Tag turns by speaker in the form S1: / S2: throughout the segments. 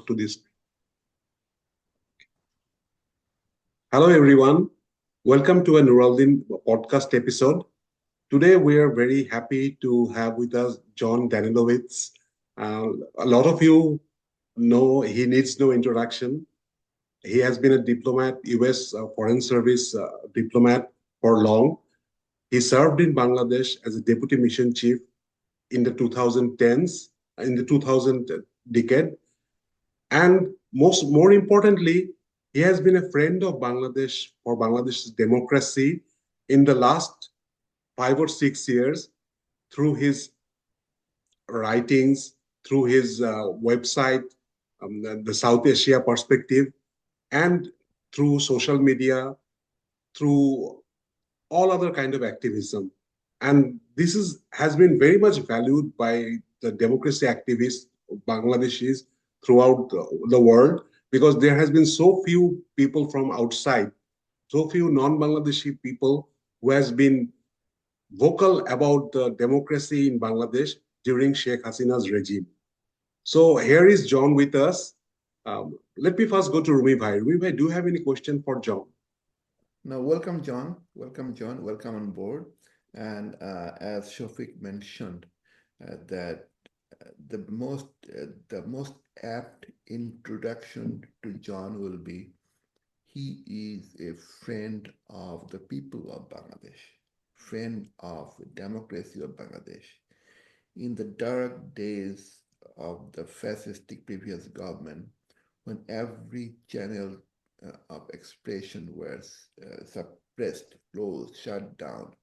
S1: to this. Hello, everyone. Welcome to a Nuraldeen podcast episode. Today, we are very happy to have with us Jon Danilowicz. A lot of you know he needs no introduction. He has been a diplomat, U.S. Foreign Service diplomat for long. He served in Bangladesh as a deputy mission chief in the 2010s, in the 2000 decade. And more importantly, he has been a friend of Bangladesh for Bangladesh's democracy in the last 5 or 6 years through his writings, through his website, the South Asia perspective, and through social media, through all other kind of activism. And this has been very much valued by the democracy activists, Bangladeshis throughout the world, because there has been so few people from outside, so few non-Bangladeshi people who has been vocal about the democracy in Bangladesh during Sheikh Hasina's regime. So here is Jon with us. Let me first go to Rumi Bhai. Rumi Bhai, do you have any question for Jon?
S2: No, welcome, Jon. Welcome, Jon. Welcome on board. And as Shafiq mentioned, that the most apt introduction to Jon will be he is a friend of the people of Bangladesh, friend of democracy of Bangladesh. In the dark days of the fascistic previous government, when every channel of expression was suppressed, closed, shut down,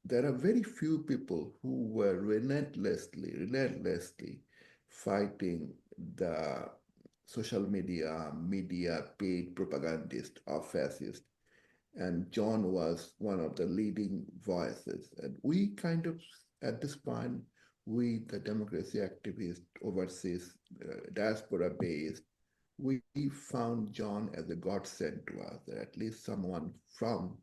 S2: there are very few people who were relentlessly fighting the social media paid propagandist of fascists. And Jon was one of the leading voices. And we kind of, at this point, we, the democracy activists, overseas, diaspora based, we found Jon as a godsend to us, that at least someone from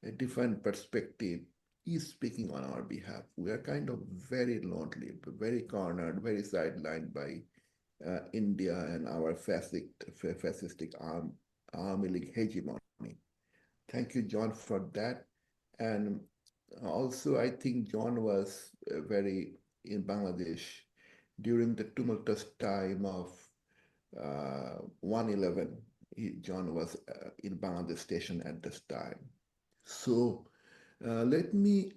S2: a different perspective is speaking on our behalf. We are kind of very lonely, very cornered, very sidelined by India and our fascistic army league hegemony. Thank you, Jon, for that. And also, I think Jon was very in Bangladesh during the tumultuous time of 1/11. Jon was in Bangladesh station at this time. So let me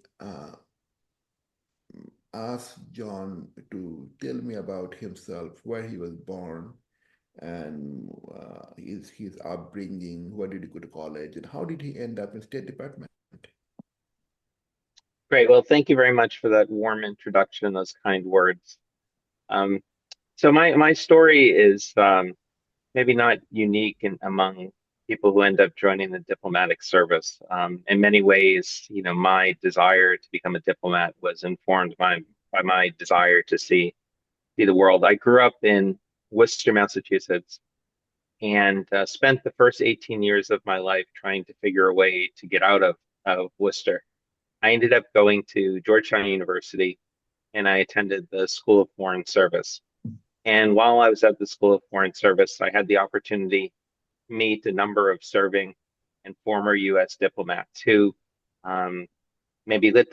S2: ask Jon to tell me about himself, where he was born, and his upbringing, where did he go to college, and how did he end up in State Department?
S3: Great. Well, thank you very much for that warm introduction, those kind words. So my story is maybe not unique among people who end up joining the diplomatic service. In many ways, my desire to become a diplomat was informed by my desire to see the world. I grew up in Worcester, Massachusetts, and spent the first 18 years of my life trying to figure a way to get out of Worcester. I ended up going to Georgetown University, and I attended the School of Foreign Service. And while I was at the School of Foreign Service, I had the opportunity to meet a number of serving and former U.S. diplomats who maybe lit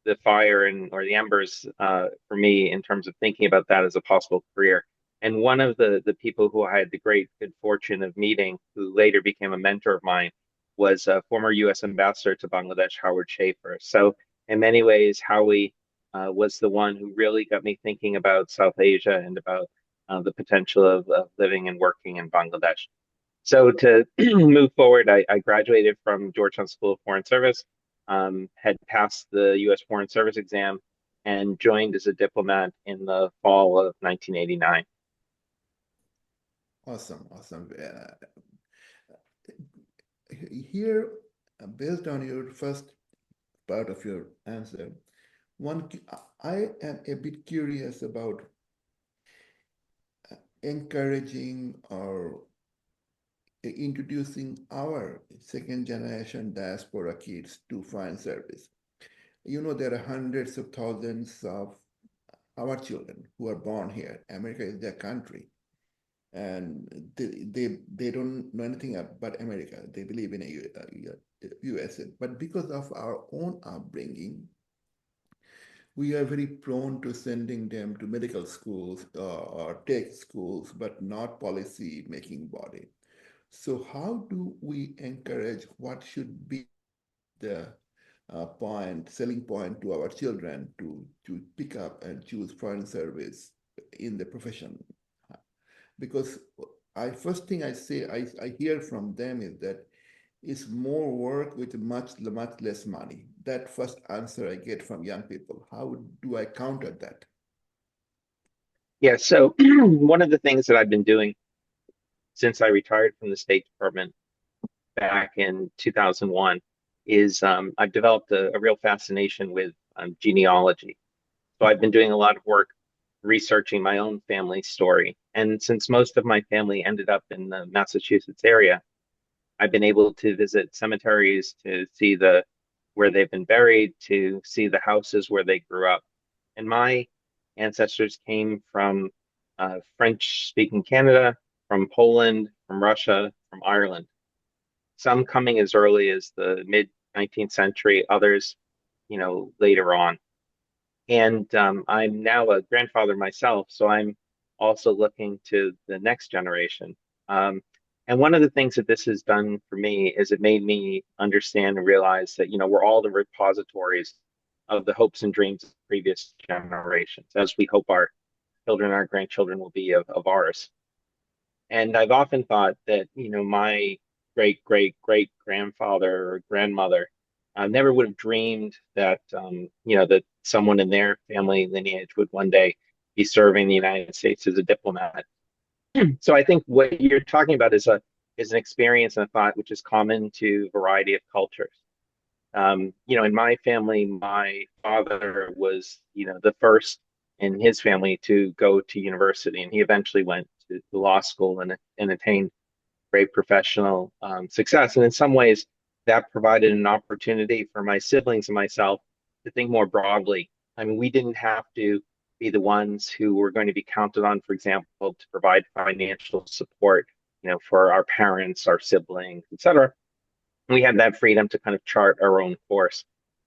S3: the fire or the embers for me in terms of thinking about that as a possible career. And one of the people who I had the great good fortune of meeting, who later became a mentor of mine, was a former U.S. ambassador to Bangladesh, Howard Schaefer. So in many ways, Howie was the one who really got me thinking about South Asia and about the potential of living and working in Bangladesh. So to move forward, I graduated from Georgetown School of Foreign Service, had passed the U.S. Foreign Service exam, and joined as a diplomat in the fall of 1989.
S2: Awesome. Here, based on your first part of your answer, I am a bit curious about encouraging or introducing our second generation diaspora kids to foreign service. There are hundreds of thousands of our children who are born here. America is their country, and they don't know anything about America. They believe in a USA. But because of our own upbringing, we are very prone to sending them to medical schools or tech schools, but not policy making body. So how do we encourage what should be the selling point to our children to pick up and choose foreign service in the profession? Because first thing I say, I hear from them is that it's more work with much less money. That first answer I get from young people. How do I counter that?
S3: Yeah, so one of the things that I've been doing since I retired from the State Department back in 2001 is I've developed a real fascination with genealogy. So I've been doing a lot of work researching my own family story. And since most of my family ended up in the Massachusetts area, I've been able to visit cemeteries to see where they've been buried, to see the houses where they grew up. And my ancestors came from French-speaking Canada, from Poland, from Russia, from Ireland. Some coming as early as the mid 19th century, others, later on. And I'm now a grandfather myself, so I'm also looking to the next generation. And one of the things that this has done for me is it made me understand and realize that, we're all the repositories of the hopes and dreams of previous generations, as we hope our children, our grandchildren will be of ours. And I've often thought that, my great great great grandfather or grandmother never would have dreamed that, that someone in their family lineage would one day be serving the United States as a diplomat. So I think what you're talking about is an experience and a thought which is common to a variety of cultures. In my family, my father was, the first in his family to go to university, and he eventually went to law school and attained great professional success. And in some ways, that provided an opportunity for my siblings and myself to think more broadly. I mean, we didn't have to be the ones who were going to be counted on, for example, to provide financial support, for our parents, our siblings, etc. We had that freedom to kind of chart our own course.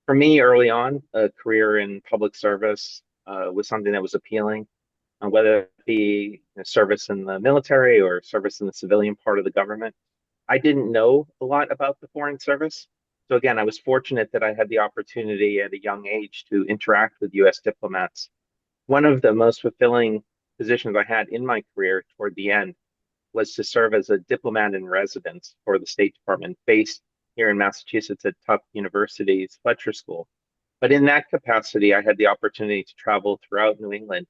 S3: For me, early on, a career in public service was something that was appealing, whether it be service in the military or service in the civilian part of the government. I didn't know a lot about the Foreign Service. So again, I was fortunate that I had the opportunity at a young age to interact with US diplomats. One of the most fulfilling positions I had in my career toward the end was to serve as a diplomat in residence for the State Department based here in Massachusetts at Tufts University's Fletcher School. But in that capacity, I had the opportunity to travel throughout New England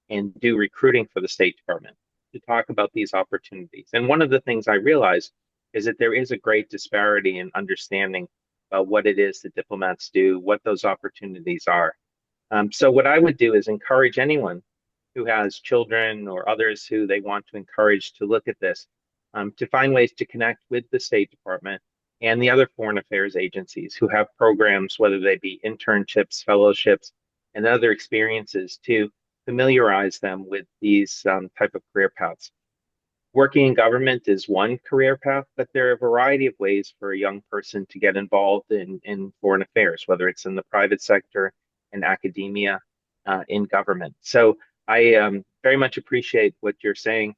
S3: and do recruiting for the State Department to talk about these opportunities. And one of the things I realized is that there is a great disparity in understanding about what it is that diplomats do, what those opportunities are. So what I would do is encourage anyone who has children or others who they want to encourage to look at this, to find ways to connect with the State Department and the other foreign affairs agencies who have programs, whether they be internships, fellowships, and other experiences to familiarize them with these type of career paths. Working in government is one career path, but there are a variety of ways for a young person to get involved in foreign affairs, whether it's in the private sector, in academia, in government. So I very much appreciate what you're saying.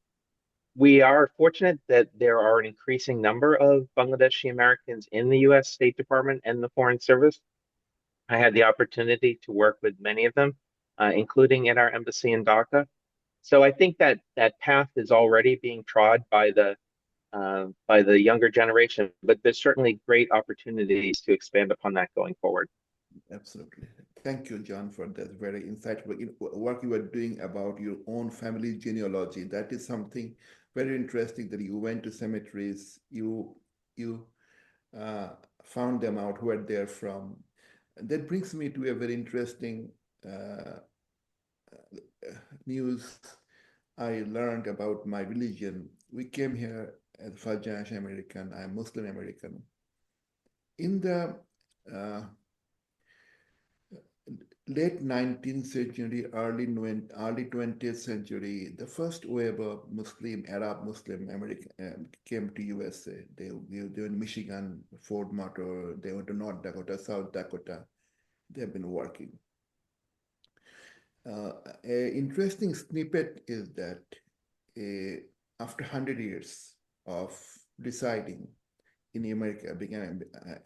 S3: We are fortunate that there are an increasing number of Bangladeshi Americans in the U.S. State Department and the Foreign Service. I had the opportunity to work with many of them, including at our embassy in Dhaka. So I think that that path is already being trod by the younger generation, but there's certainly great opportunities to expand upon that going forward.
S2: Absolutely. Thank you, John, for that very insightful work you were doing about your own family genealogy. That is something very interesting that you went to cemeteries, you found them out where they're from. That brings me to a very interesting news I learned about my religion. We came here as first generation American. I'm Muslim American. In the late 19th century, early 20th century, the first wave of Arab Muslim American came to USA. They were in Michigan, Fort Motor, they went to North Dakota, South Dakota. They've been working. An interesting snippet is that after 100 years of residing in America,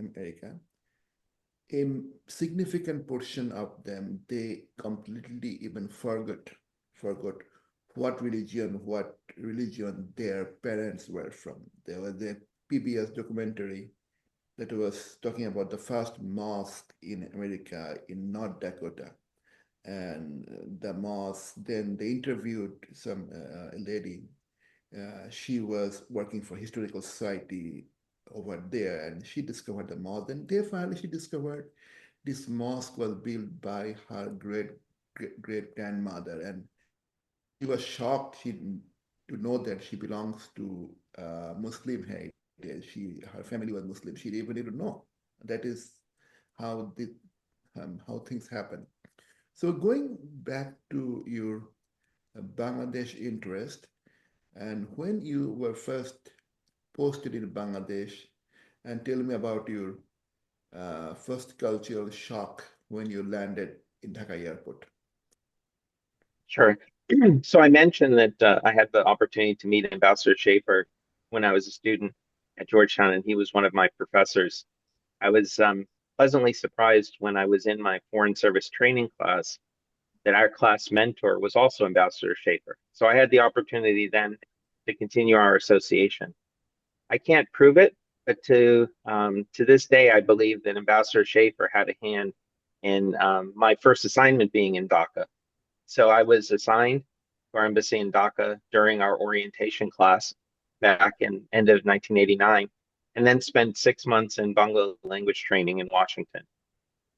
S2: America, a significant portion of them, they completely even forgot what religion their parents were from. There was a PBS documentary that was talking about the first mosque in America in North Dakota. And the mosque, then they interviewed some lady. She was working for Historical Society over there, and she discovered the mosque. And there finally she discovered this mosque was built by her great grandmother, and she was shocked to know that she belongs to Muslim heritage. Her family was Muslim. She didn't even know. That is how how things happen. So going back to your Bangladesh interest, and when you were first posted in Bangladesh, and tell me about your first cultural shock when you landed in Dhaka airport.
S3: Sure. So I mentioned that I had the opportunity to meet Ambassador Schaefer when I was a student at Georgetown, and he was one of my professors. I was pleasantly surprised when I was in my Foreign Service training class that our class mentor was also Ambassador Schaefer. So I had the opportunity then to continue our association. I can't prove it, but to this day, I believe that Ambassador Schaefer had a hand in my first assignment being in Dhaka. So I was assigned to our embassy in Dhaka during our orientation class back in end of 1989, and then spent 6 months in Bangla language training in Washington.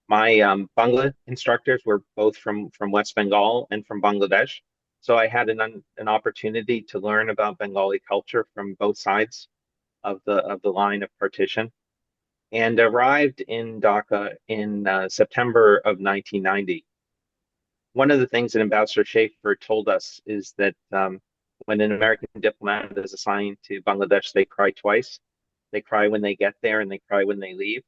S3: My Bangla instructors were both from West Bengal and from Bangladesh, so I had an opportunity to learn about Bengali culture from both sides of the line of partition, and arrived in Dhaka in September of 1990. One of the things that Ambassador Schaefer told us is that when an American diplomat is assigned to Bangladesh, they cry twice. They cry when they get there and they cry when they leave.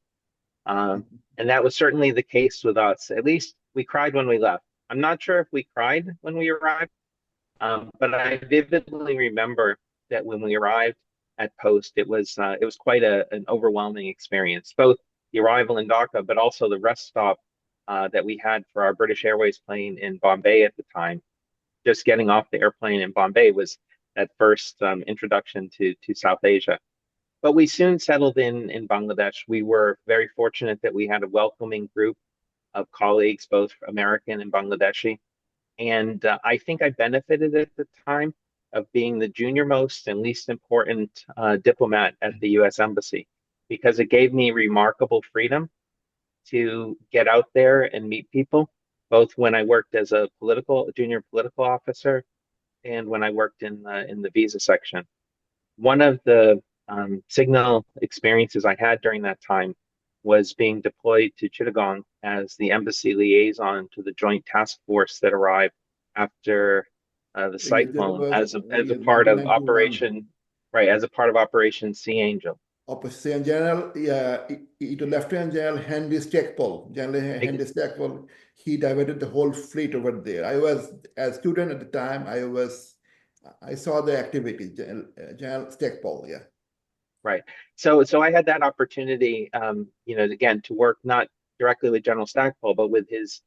S3: And that was certainly the case with us. At least we cried when we left. I'm not sure if we cried when we arrived, but I vividly remember that when we arrived at post, it was quite an overwhelming experience, both the arrival in Dhaka, but also the rest stop that we had for our British Airways plane in Bombay at the time. Just getting off the airplane in Bombay was that first introduction to South Asia. But we soon settled in Bangladesh. We were very fortunate that we had a welcoming group of colleagues, both American and Bangladeshi. And I think I benefited at the time of being the junior most and least important diplomat at the US Embassy, because it gave me remarkable freedom to get out there and meet people, both when I worked as a junior political officer and when I worked in the visa section. One of the signal experiences I had during that time was being deployed to Chittagong as the embassy liaison to the joint task force that arrived after the cyclone as a part of
S2: 1991.
S3: as a part of Operation Sea Angel.
S2: Operation General, Lieutenant General Henry Stackpole. Henry Stackpole, he diverted the whole fleet over there. I was a student at the time. I saw the activity, General Stackpole, yeah.
S3: Right. So I had that opportunity, again, to work not directly with General Stackpole, but with his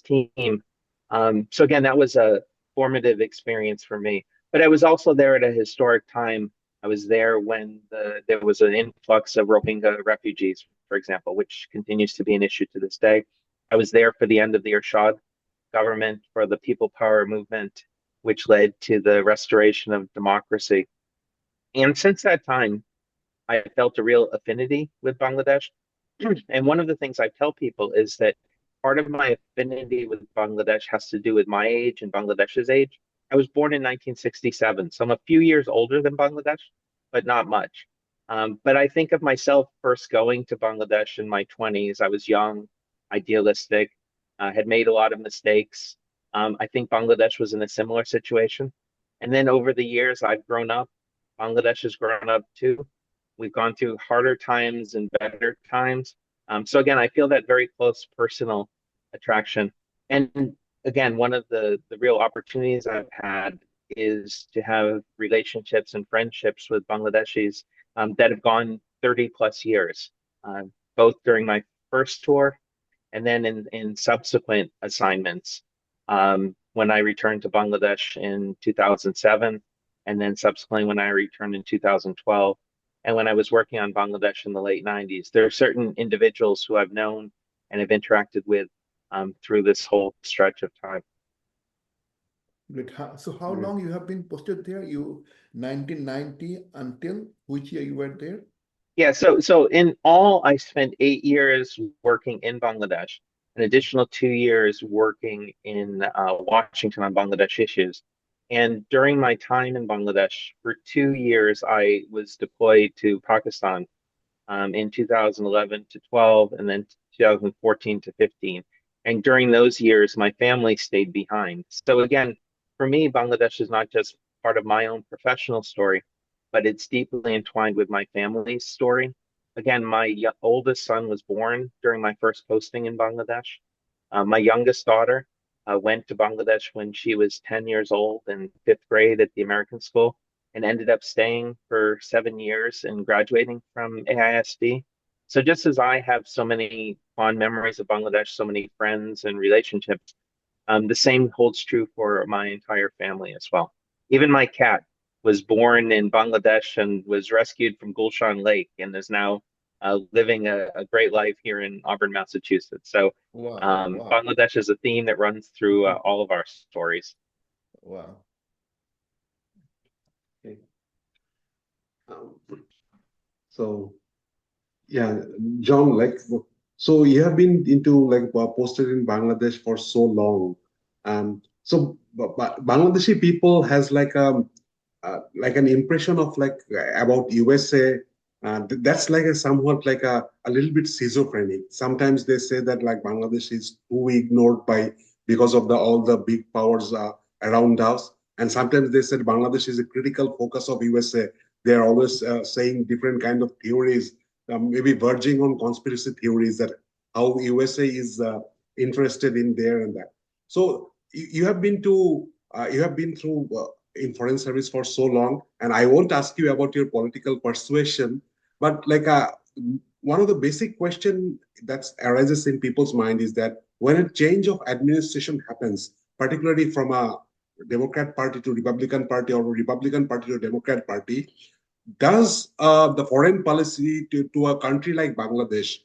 S3: team. So again, that was a formative experience for me. But I was also there at a historic time. I was there when there was an influx of Rohingya refugees, for example, which continues to be an issue to this day. I was there for the end of the Ershad government, for the People Power movement, which led to the restoration of democracy. And since that time, I felt a real affinity with Bangladesh. And one of the things I tell people is that part of my affinity with Bangladesh has to do with my age and Bangladesh's age. I was born in 1967, so I'm a few years older than Bangladesh, but not much. But I think of myself first going to Bangladesh in my 20s. I was young, idealistic, had made a lot of mistakes. I think Bangladesh was in a similar situation. And then over the years, I've grown up. Bangladesh has grown up too. We've gone through harder times and better times. So again, I feel that very close personal attraction. And again, one of the real opportunities I've had is to have relationships and friendships with Bangladeshis that have gone 30 plus years, uh, both during my first tour and then in subsequent assignments. When I returned to Bangladesh in 2007, and then subsequently when I returned in 2012, and when I was working on Bangladesh in the late 90s, there are certain individuals who I've known and have interacted with through this whole stretch of time.
S2: Great. So how
S1: Yeah.
S2: long you have been posted there? You 1990 until which year you were there?
S3: Yeah, so in all, I spent 8 years working in Bangladesh, an additional 2 years working in Washington on Bangladesh issues. And during my time in Bangladesh, for 2 years, I was deployed to Pakistan in 2011 to 12, and then 2014 to 15. And during those years, my family stayed behind. So again, for me, Bangladesh is not just part of my own professional story, but it's deeply entwined with my family's story. Again, my oldest son was born during my first posting in Bangladesh. My youngest daughter went to Bangladesh when she was 10 years old in fifth grade at the American school and ended up staying for 7 years and graduating from AISD. So just as I have so many fond memories of Bangladesh, so many friends and relationships, the same holds true for my entire family as well. Even my cat was born in Bangladesh and was rescued from Gulshan Lake and is now living a great life here in Auburn, Massachusetts. So
S2: Wow, wow,
S3: Bangladesh is a theme that runs through all of our stories.
S2: wow.
S1: Okay. Um, so yeah, John, like, so you have been into like posted in Bangladesh for so long. So Bangladeshi people has like an impression of like about USA. That's like a somewhat like a little bit schizophrenic. Sometimes they say that like Bangladesh is too ignored by because of the all the big powers around us, and sometimes they said Bangladesh is a critical focus of USA. They are always saying different kind of theories, maybe verging on conspiracy theories that how USA is interested in there and that. So you have been to you have been through in foreign service for so long, and I won't ask you about your political persuasion, but like one of the basic question that arises in people's mind is that when a change of administration happens, particularly from a Democrat Party to Republican Party or Republican Party to Democrat Party, does the foreign policy to a country like Bangladesh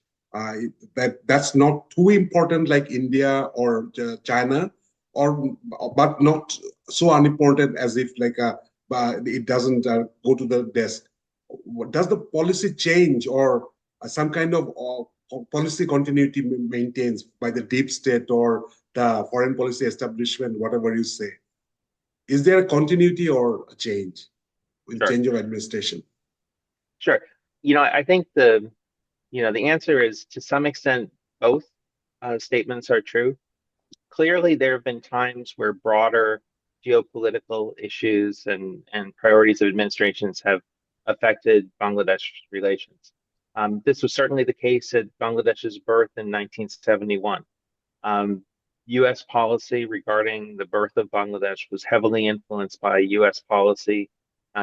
S1: that's not too important like India or China, or but not so unimportant as if like it doesn't go to the desk. Does the policy change or some kind of policy continuity maintains by the deep state or the foreign policy establishment, whatever you say? Is there a continuity or a change with
S3: Sure,
S1: change of administration?
S3: sure. I think the answer is to some extent both statements are true. Clearly, there have been times where broader geopolitical issues and priorities of administrations have affected Bangladesh relations. This was certainly the case at Bangladesh's birth in 1971. Um, U.S. policy regarding the birth of Bangladesh was heavily influenced by U.S. policy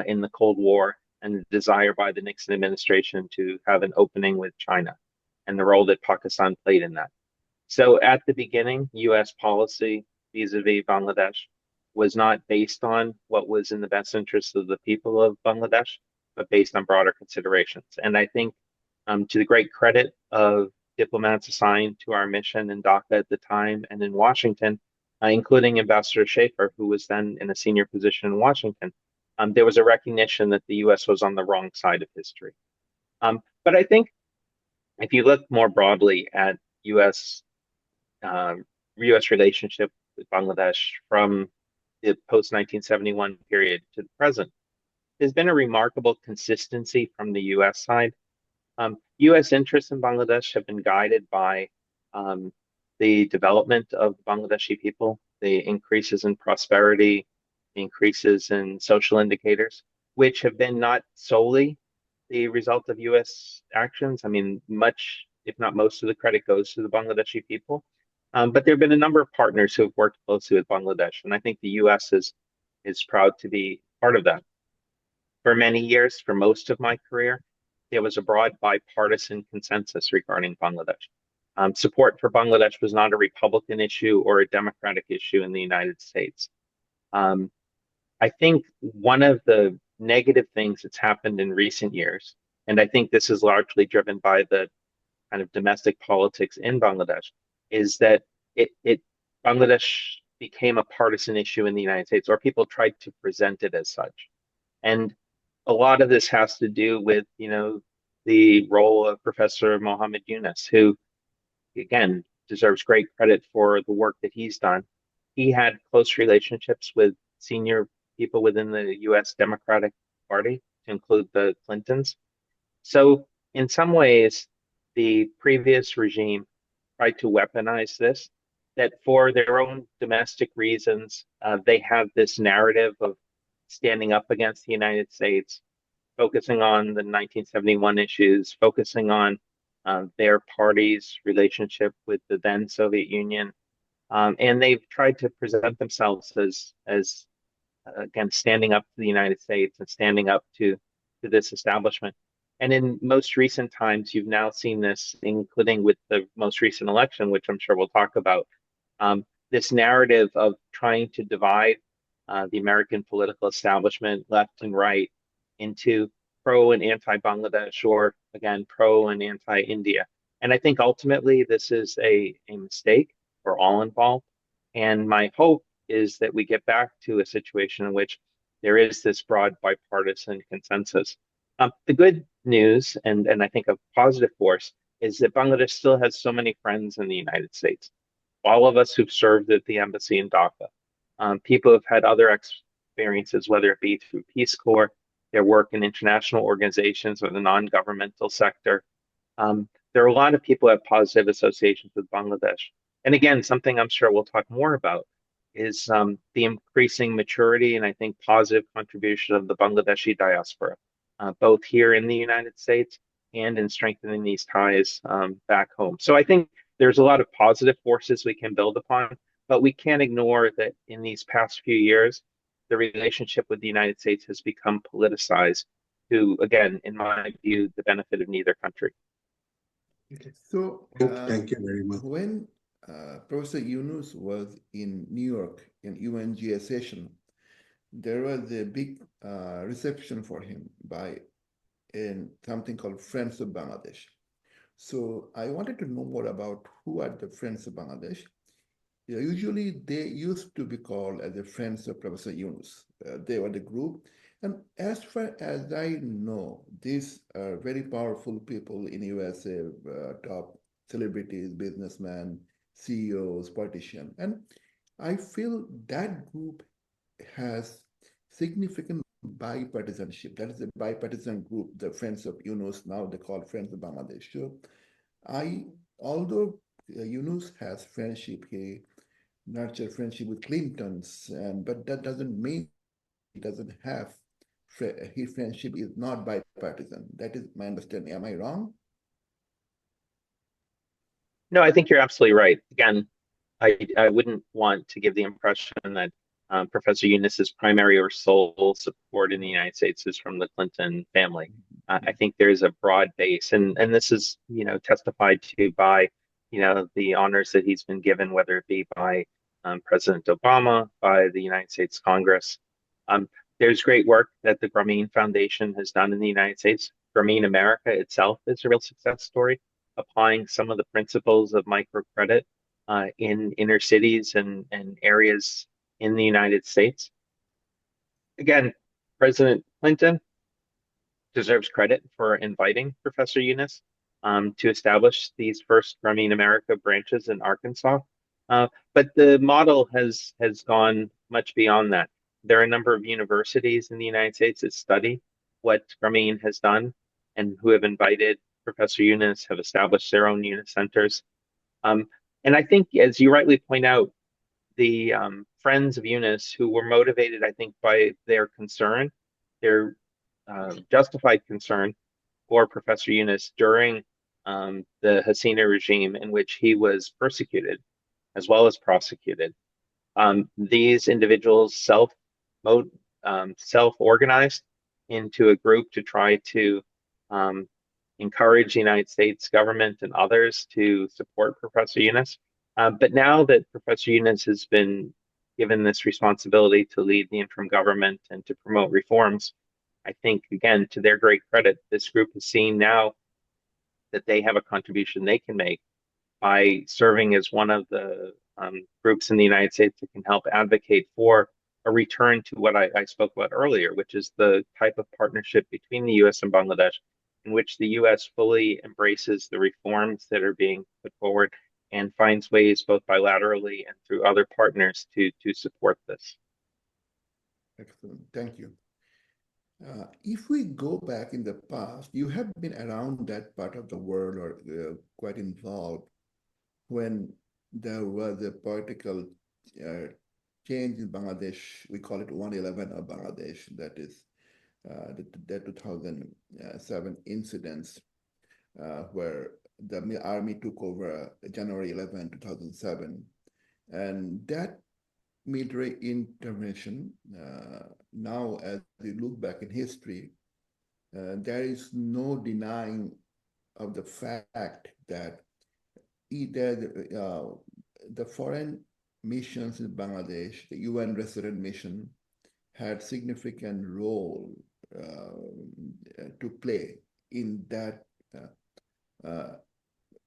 S3: in the Cold War and the desire by the Nixon administration to have an opening with China and the role that Pakistan played in that. So at the beginning, U.S. policy vis-a-vis Bangladesh was not based on what was in the best interest of the people of Bangladesh, but based on broader considerations. And I think to the great credit of diplomats assigned to our mission in Dhaka at the time and in Washington, including Ambassador Schaefer, who was then in a senior position in Washington, there was a recognition that the U.S. was on the wrong side of history. But I think if you look more broadly at U.S. U.S. relationship with Bangladesh from the post 1971 period to the present, there's been a remarkable consistency from the U.S. side. U.S. interests in Bangladesh have been guided by the development of the Bangladeshi people, the increases in prosperity, the increases in social indicators, which have been not solely the result of U.S. actions. I mean, much, if not most of the credit goes to the Bangladeshi people. But there have been a number of partners who have worked closely with Bangladesh, and I think the U.S. is proud to be part of that. For many years, for most of my career, there was a broad bipartisan consensus regarding Bangladesh. Support for Bangladesh was not a Republican issue or a Democratic issue in the United States. Um, I think one of the negative things that's happened in recent years, and I think this is largely driven by the kind of domestic politics in Bangladesh, is that it Bangladesh became a partisan issue in the United States, or people tried to present it as such. And a lot of this has to do with, the role of Professor Mohammed Yunus, who, again, deserves great credit for the work that he's done. He had close relationships with senior people within the US Democratic Party, to include the Clintons. So, in some ways, the previous regime tried to weaponize this, that for their own domestic reasons, they have this narrative of standing up against the United States, focusing on the 1971 issues, focusing on their party's relationship with the then Soviet Union. And they've tried to present themselves as again, standing up to the United States and standing up to this establishment. And in most recent times, you've now seen this, including with the most recent election, which I'm sure we'll talk about, this narrative of trying to divide the American political establishment, left and right, into pro and anti-Bangladesh, or again, pro and anti-India. And I think ultimately this is a mistake for all involved. And my hope is that we get back to a situation in which there is this broad bipartisan consensus. The good news, and I think a positive force, is that Bangladesh still has so many friends in the United States. All of us who've served at the embassy in Dhaka, people who've had other experiences, whether it be through Peace Corps, their work in international organizations or the non-governmental sector. There are a lot of people who have positive associations with Bangladesh. And again, something I'm sure we'll talk more about is the increasing maturity and I think positive contribution of the Bangladeshi diaspora, both here in the United States and in strengthening these ties back home. So I think there's a lot of positive forces we can build upon, but we can't ignore that in these past few years, the relationship with the United States has become politicized to, again, in my view, the benefit of neither country.
S2: Okay. So
S1: Thank you very much.
S2: when Professor Yunus was in New York in UNGA session, there was a big reception for him by something called Friends of Bangladesh. So I wanted to know more about who are the Friends of Bangladesh. Usually they used to be called as the Friends of Professor Yunus. They were the group. And as far as I know, these are very powerful people in USA, top celebrities, businessmen, CEOs, politicians. And I feel that group has significant bipartisanship. That is a bipartisan group, the Friends of Yunus, now they call Friends of Bangladesh. So although Yunus has friendship, he nurtured friendship with Clintons, but that doesn't mean he doesn't have, his friendship is not bipartisan. That is my understanding. Am I wrong?
S3: No, I think you're absolutely right. Again, I wouldn't want to give the impression that Professor Yunus's primary or sole support in the United States is from the Clinton family. I think there's a broad base, and this is testified to by the honors that he's been given, whether it be by President Obama, by the United States Congress. There's great work that the Grameen Foundation has done in the United States. Grameen America itself is a real success story, applying some of the principles of microcredit in inner cities and areas in the United States. Again, President Clinton deserves credit for inviting Professor Yunus to establish these first Grameen America branches in Arkansas. But the model has gone much beyond that. There are a number of universities in the United States that study what Grameen has done and who have invited Professor Yunus, have established their own Yunus centers. And And I think, as you rightly point out, the Friends of Eunice, who were motivated, I think, by their concern, their justified concern for Professor Eunice during the Hasina regime in which he was persecuted as well as prosecuted. These individuals self-organized into a group to try to encourage the United States government and others to support Professor Eunice. But now that Professor Eunice has been given this responsibility to lead the interim government and to promote reforms, I think, again, to their great credit, this group has seen now that they have a contribution they can make by serving as one of the groups in the United States that can help advocate for a return to what I spoke about earlier, which is the type of partnership between the US and Bangladesh, in which the US fully embraces the reforms that are being put forward and finds ways both bilaterally and through other partners to support this.
S2: Excellent, thank you. If we go back in the past, you have been around that part of the world or quite involved when there was a political change in Bangladesh. We call it 111 of Bangladesh, that is the 2007 incidents where the army took over January 11, 2007. And that military intervention, now as we look back in history, there is no denying of the fact that either the foreign missions in Bangladesh, the UN resident mission, had significant role to play in that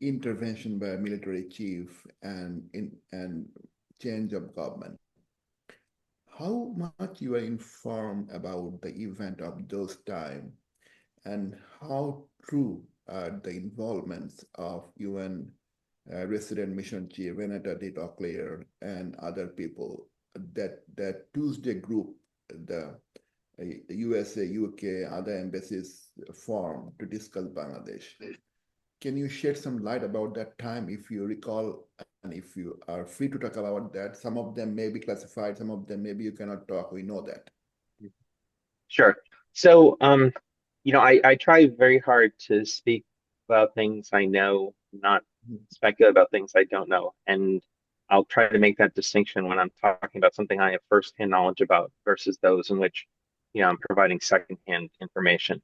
S2: intervention by a military chief and change of government. How much you are informed about the event of those times, and how true are the involvements of UN resident mission chief Renata de Toclair and other people that Tuesday group, the USA, UK, other embassies formed to discuss Bangladesh? Can you shed some light about that time, if you recall, and if you are free to talk about that? Some of them may be classified, some of them maybe you cannot talk, we know that.
S3: Sure. So, I try very hard to speak about things I know, not speculate about things I don't know. And I'll try to make that distinction when I'm talking about something I have firsthand knowledge about versus those in which, I'm providing secondhand information.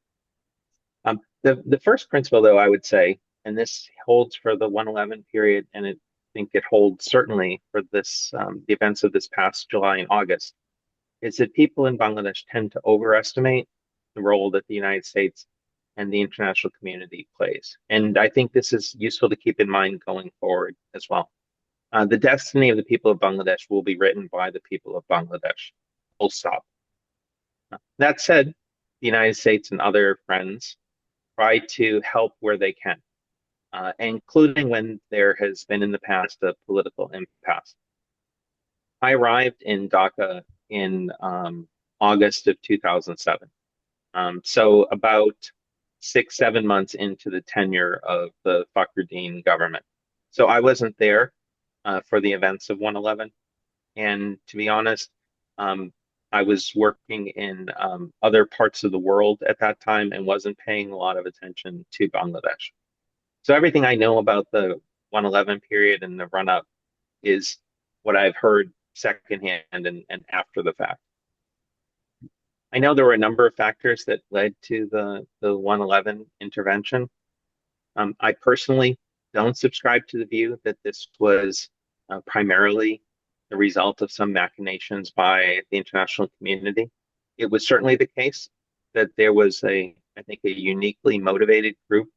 S3: The first principle, though, I would say, and this holds for the 111 period, and I think it holds certainly for this the events of this past July and August, is that people in Bangladesh tend to overestimate the role that the United States and the international community plays. And I think this is useful to keep in mind going forward as well. The destiny of the people of Bangladesh will be written by the people of Bangladesh, full stop. That said, the United States and other friends try to help where they can, including when there has been in the past a political impasse. I arrived in Dhaka in August of 2007. So about 6-7 months into the tenure of the Fakhruddin government. So I wasn't there for the events of 111. And to be honest, I was working in other parts of the world at that time and wasn't paying a lot of attention to Bangladesh. So everything I know about the 111 period and the run-up is what I've heard secondhand and after the fact. I know there were a number of factors that led to the 111 intervention. I personally don't subscribe to the view that this was primarily the result of some machinations by the international community. It was certainly the case that there was I think, a uniquely motivated group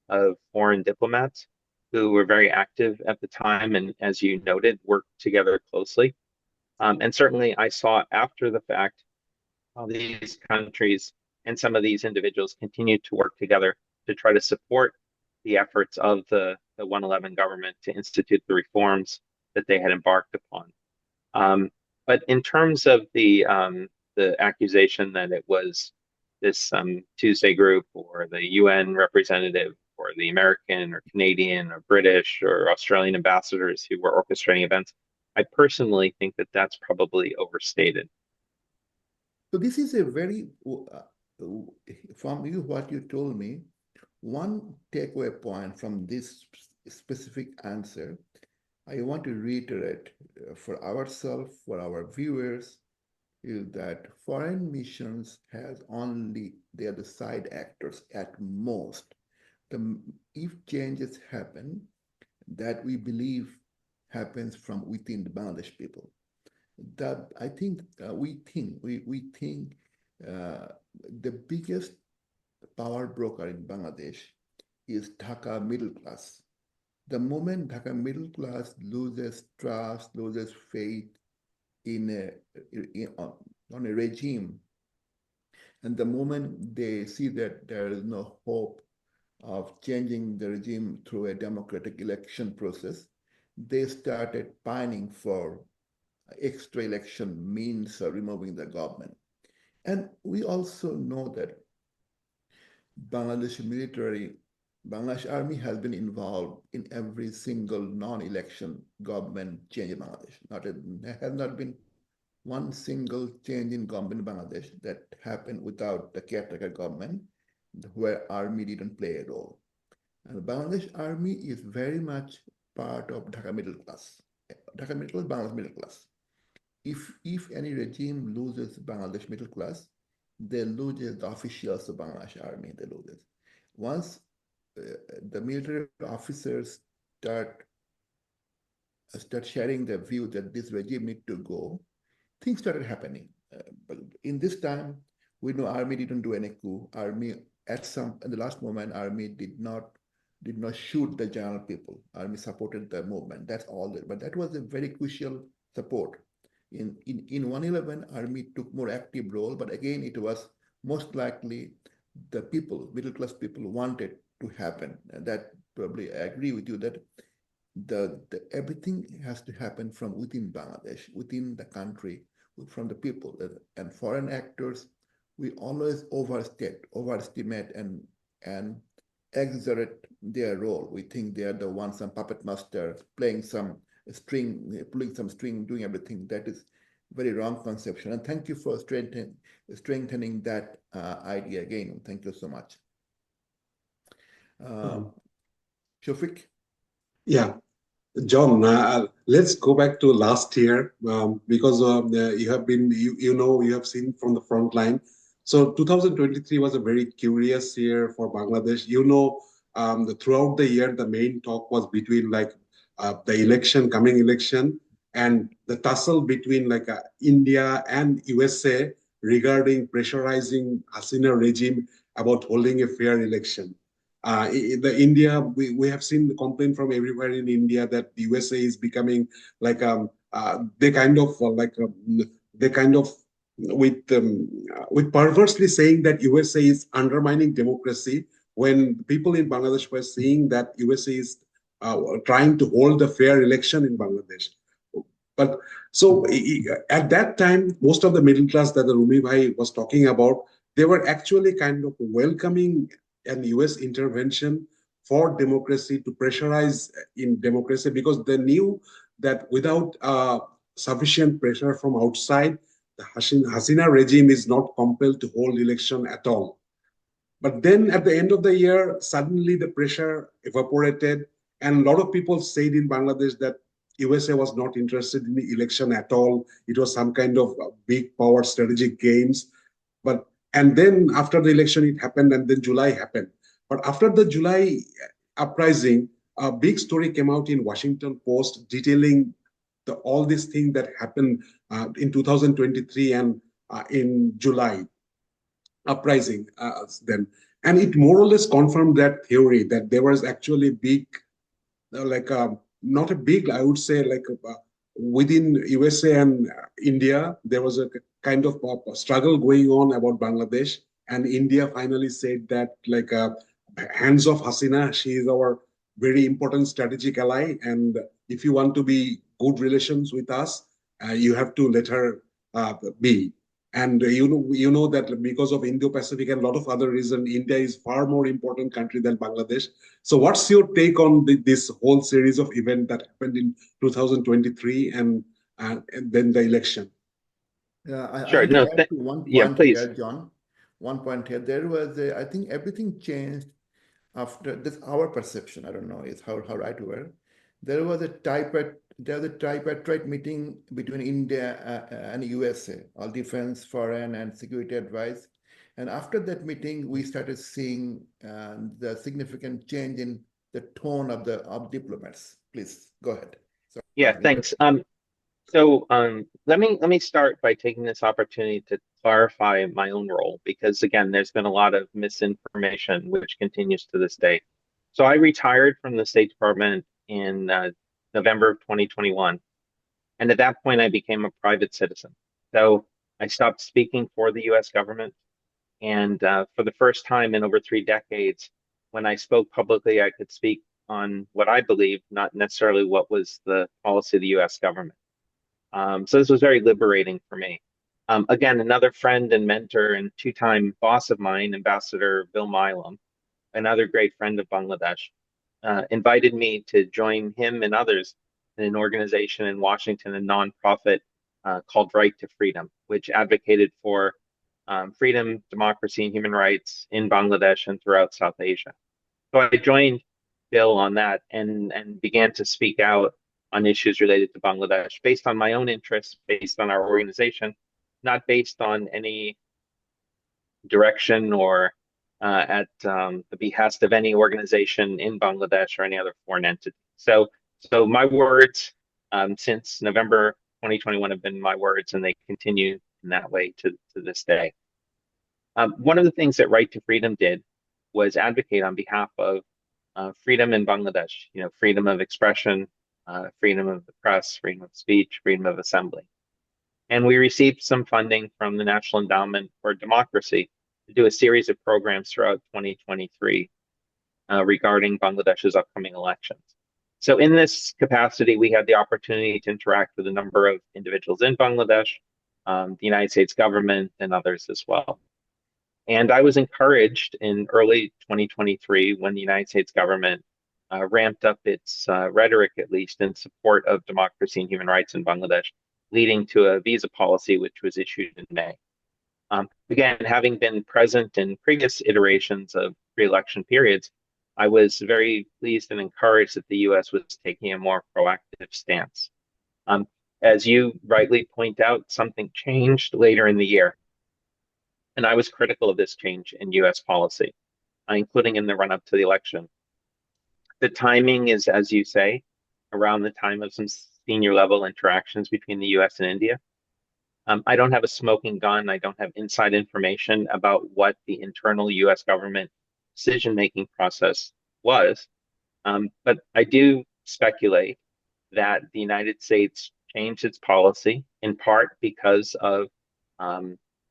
S3: of foreign diplomats who were very active at the time and, as you noted, worked together closely. And certainly I saw after the fact how these countries and some of these individuals continued to work together to try to support the efforts of the 111 government to institute the reforms that they had embarked upon. But in terms of the accusation that it was this Tuesday group or the UN representative or the American or Canadian or British or Australian ambassadors who were orchestrating events. I personally think that that's probably overstated.
S2: So this is a very, from you, what you told me, one takeaway point from this specific answer, I want to reiterate for ourselves, for our viewers, is that foreign missions has only, they are the side actors at most. If changes happen, that we believe happens from within the Bangladesh people. That I think we think the biggest power broker in Bangladesh is Dhaka middle class. The moment Dhaka middle class loses trust, loses faith on a regime, and the moment they see that there is no hope of changing the regime through a democratic election process, they started pining for extra election means of removing the government. And we also know that Bangladesh army has been involved in every single non-election government change in Bangladesh. There has not been one single change in government in Bangladesh that happened without the caretaker government, where army didn't play a role. And the Bangladesh army is very much part of Dhaka middle class. Dhaka middle class, Bangladesh middle class. If any regime loses Bangladesh middle class, they lose the officials of Bangladesh army, they lose it. Once the military officers start sharing their view that this regime need to go, things started happening. But in this time, we know army didn't do any coup. Army at the last moment, army did not shoot the general people. Army supported the movement. That's all. But that was a very crucial support. In 111, army took more active role, but again, it was most likely the people, middle class people, wanted to happen. And that probably I agree with you that the everything has to happen from within Bangladesh, within the country, from the people. And foreign actors, we always overestimate and exaggerate their role. We think they are the ones, some puppet master pulling some string, doing everything. That is very wrong conception. And thank you for strengthening that idea again. Thank you so much. Shafiq?
S1: Yeah, John, let's go back to last year because you have seen from the front line. So 2023 was a very curious year for Bangladesh. Throughout the year, the main talk was between the coming election, and the tussle between India and USA regarding pressurizing Hasina regime about holding a fair election. We have seen the complaint from everywhere in India that the USA is becoming like they kind of with perversely saying that USA is undermining democracy, when people in Bangladesh were saying that USA is trying to hold a fair election in Bangladesh. But so at that time, most of the middle class that the Rumi Bhai was talking about, they were actually kind of welcoming an US intervention for democracy, to pressurize in democracy, because they knew that without sufficient pressure from outside, the Hasina regime is not compelled to hold election at all. But then at the end of the year, suddenly the pressure evaporated, and a lot of people said in Bangladesh that USA was not interested in the election at all. It was some kind of big power strategic games. And then after the election, it happened, and then July happened. But after the July uprising, a big story came out in Washington Post detailing all these things that happened in 2023 and in July uprising then. And it more or less confirmed that theory that there was actually big, not a big, I would say, within USA and India, there was a kind of struggle going on about Bangladesh. And India finally said that, hands off Hasina, she is our very important strategic ally. And if you want to be good relations with us, you have to let her be. And you know that because of Indo-Pacific and a lot of other reasons, India is far more important country than Bangladesh. So, what's your take on this whole series of events that happened in 2023 and then the election?
S2: I
S3: Sure.
S2: want to
S3: No,
S2: add to one
S3: yeah,
S2: point
S3: please.
S2: here, John. One point here. There was I think everything changed after this. Our perception, I don't know, is how right we were. There was a tripartite meeting between India and USA, all defense, foreign, and security advice. And after that meeting, we started seeing the significant change in the tone of diplomats. Please go ahead. Sorry
S3: Yeah,
S2: to interrupt.
S3: thanks. So let me start by taking this opportunity to clarify my own role because again, there's been a lot of misinformation which continues to this day. So I retired from the State Department in November of 2021, and at that point, I became a private citizen. So I stopped speaking for the U.S. government, and for the first time in over 3 decades, when I spoke publicly, I could speak on what I believed, not necessarily what was the policy of the U.S. government. So this was very liberating for me. Again, another friend and mentor and two-time boss of mine, Ambassador Bill Milam, another great friend of Bangladesh, invited me to join him and others in an organization in Washington, a nonprofit called Right to Freedom, which advocated for freedom, democracy, and human rights in Bangladesh and throughout South Asia. So I joined Bill on that and began to speak out on issues related to Bangladesh based on my own interests, based on our organization, not based on any direction or at the behest of any organization in Bangladesh or any other foreign entity. So my words since November 2021 have been my words, and they continue in that way to this day. One of the things that Right to Freedom did was advocate on behalf of freedom in Bangladesh, freedom of expression, freedom of the press, freedom of speech, freedom of assembly. And we received some funding from the National Endowment for Democracy to do a series of programs throughout 2023 regarding Bangladesh's upcoming elections. So in this capacity, we had the opportunity to interact with a number of individuals in Bangladesh, the United States government, and others as well. And I was encouraged in early 2023 when the United States government ramped up its rhetoric, at least, in support of democracy and human rights in Bangladesh, leading to a visa policy which was issued in May. Again, having been present in previous iterations of pre-election periods, I was very pleased and encouraged that the U.S. was taking a more proactive stance. As you rightly point out, something changed later in the year. And I was critical of this change in U.S. policy, including in the run-up to the election. The timing is, as you say, around the time of some senior level interactions between the U.S. and India. I don't have a smoking gun. I don't have inside information about what the internal U.S. government decision-making process was. But I do speculate that the United States changed its policy in part because of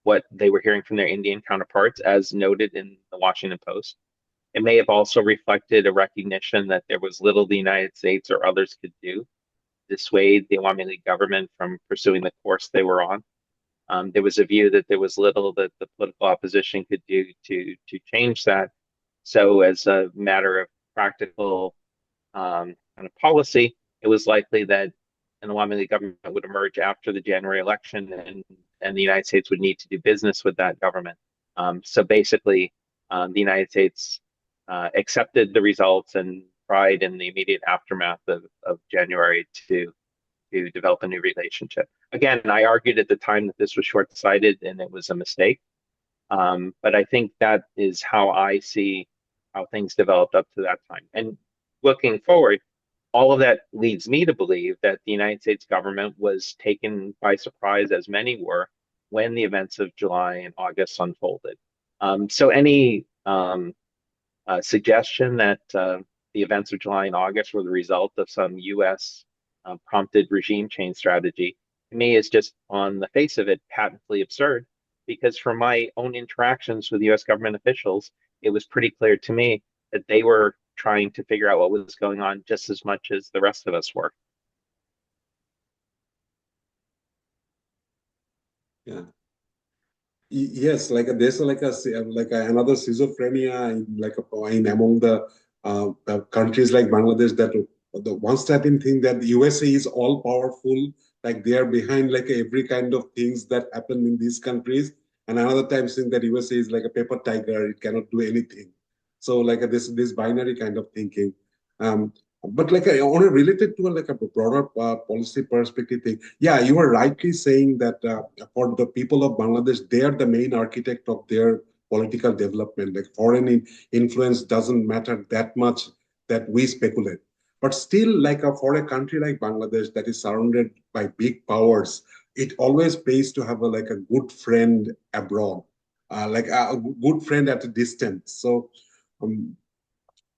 S3: what they were hearing from their Indian counterparts, as noted in the Washington Post. It may have also reflected a recognition that there was little the United States or others could do to dissuade the Awami League government from pursuing the course they were on. There was a view that there was little that the political opposition could do to change that. So as a matter of practical kind of policy, it was likely that an Awami League government would emerge after the January election, and the United States would need to do business with that government. So basically, the United States accepted the results and tried in the immediate aftermath of January to develop a new relationship. Again, I argued at the time that this was short-sighted and it was a mistake. But I think that is how I see how things developed up to that time. And looking forward, all of that leads me to believe that the United States government was taken by surprise, as many were, when the events of July and August unfolded. So any suggestion that the events of July and August were the result of some U.S. Prompted regime change strategy, to me is just, on the face of it, patently absurd, because from my own interactions with U.S. government officials, it was pretty clear to me that they were trying to figure out what was going on just as much as the rest of us were.
S1: Yeah. Yes, there's another schizophrenia in in among the countries like Bangladesh, that the one certain thing that the USA is all powerful, like they are behind like every kind of things that happen in these countries, and another time saying that USA is like a paper tiger, it cannot do anything. So this binary kind of thinking. Um, but on a related to like a broader policy perspective thing, yeah, you are rightly saying that for the people of Bangladesh, they are the main architect of their political development. Like influence doesn't matter that much that we speculate. But still, for a country like Bangladesh that is surrounded by big powers, it always pays to have a good friend abroad, like a good friend at a distance. So. Um,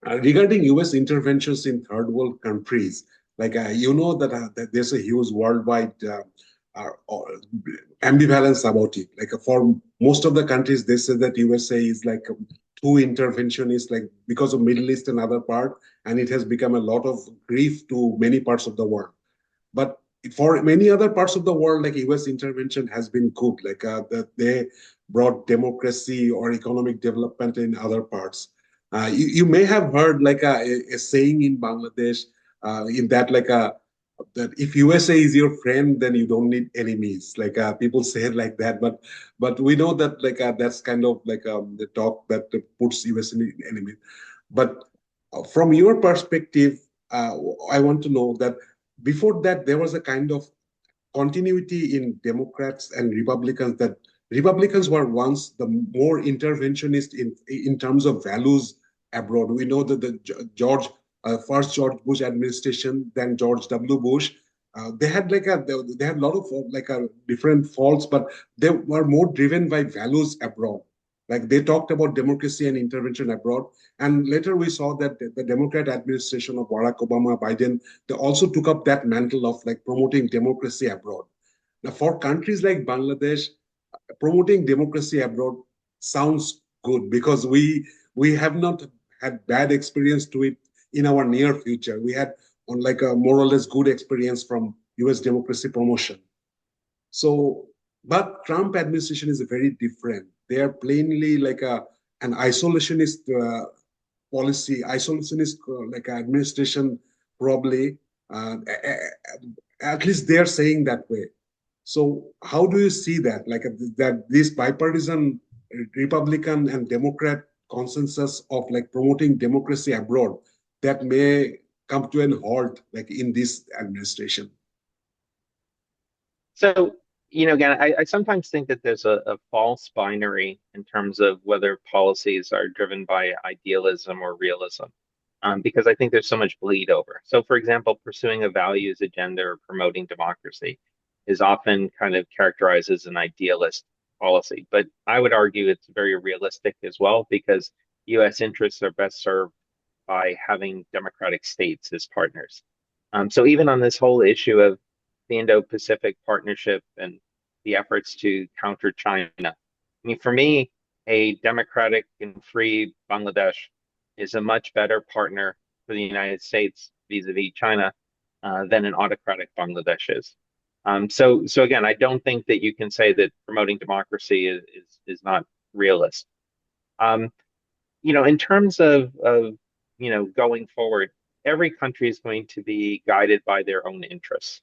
S1: Regarding US interventions in third world countries, that there's a huge worldwide ambivalence about it. For most of the countries, they say that USA is too interventionist, like because of Middle East and other part, and it has become a lot of grief to many parts of the world. But for many other parts of the world, like US intervention has been good, that they brought democracy or economic development in other parts. You may have heard a saying in Bangladesh, in that that if USA is your friend, then you don't need enemies. People say it like that, but we know that that's kind of the talk that puts US in enemy. But from your perspective, I want to know that before that there was a kind of continuity in Democrats and Republicans, that Republicans were once the more interventionist in terms of values abroad. We know that the George first George Bush administration, then George W. Bush, they had they had a lot of different faults, but they were more driven by values abroad. Like they talked about democracy and intervention abroad, and later we saw that the Democrat administration of Barack Obama, Biden, they also took up that mantle of promoting democracy abroad. Now, for countries like Bangladesh, promoting democracy abroad sounds good because we have not had bad experience to it in our near future. We had on a more or less good experience from US democracy promotion. So, but Trump administration is very different. They are plainly an isolationist policy, isolationist administration, probably. At least they are saying that way. So, how do you see that? That this bipartisan Republican and Democrat consensus of promoting democracy abroad that may come to an halt in this administration.
S3: So, again, I sometimes think that there's a false binary in terms of whether policies are driven by idealism or realism, because I think there's so much bleed over. So, for example, pursuing a values agenda or promoting democracy is often kind of characterized as an idealist policy. But I would argue it's very realistic as well, because US interests are best served by having democratic states as partners. So even on this whole issue of the Indo-Pacific Partnership and the efforts to counter China, I mean, for me, a democratic and free Bangladesh is a much better partner for the United States vis-a-vis China than an autocratic Bangladesh is. So again, I don't think that you can say that promoting democracy is not realist. Um, in terms of going forward, every country is going to be guided by their own interests.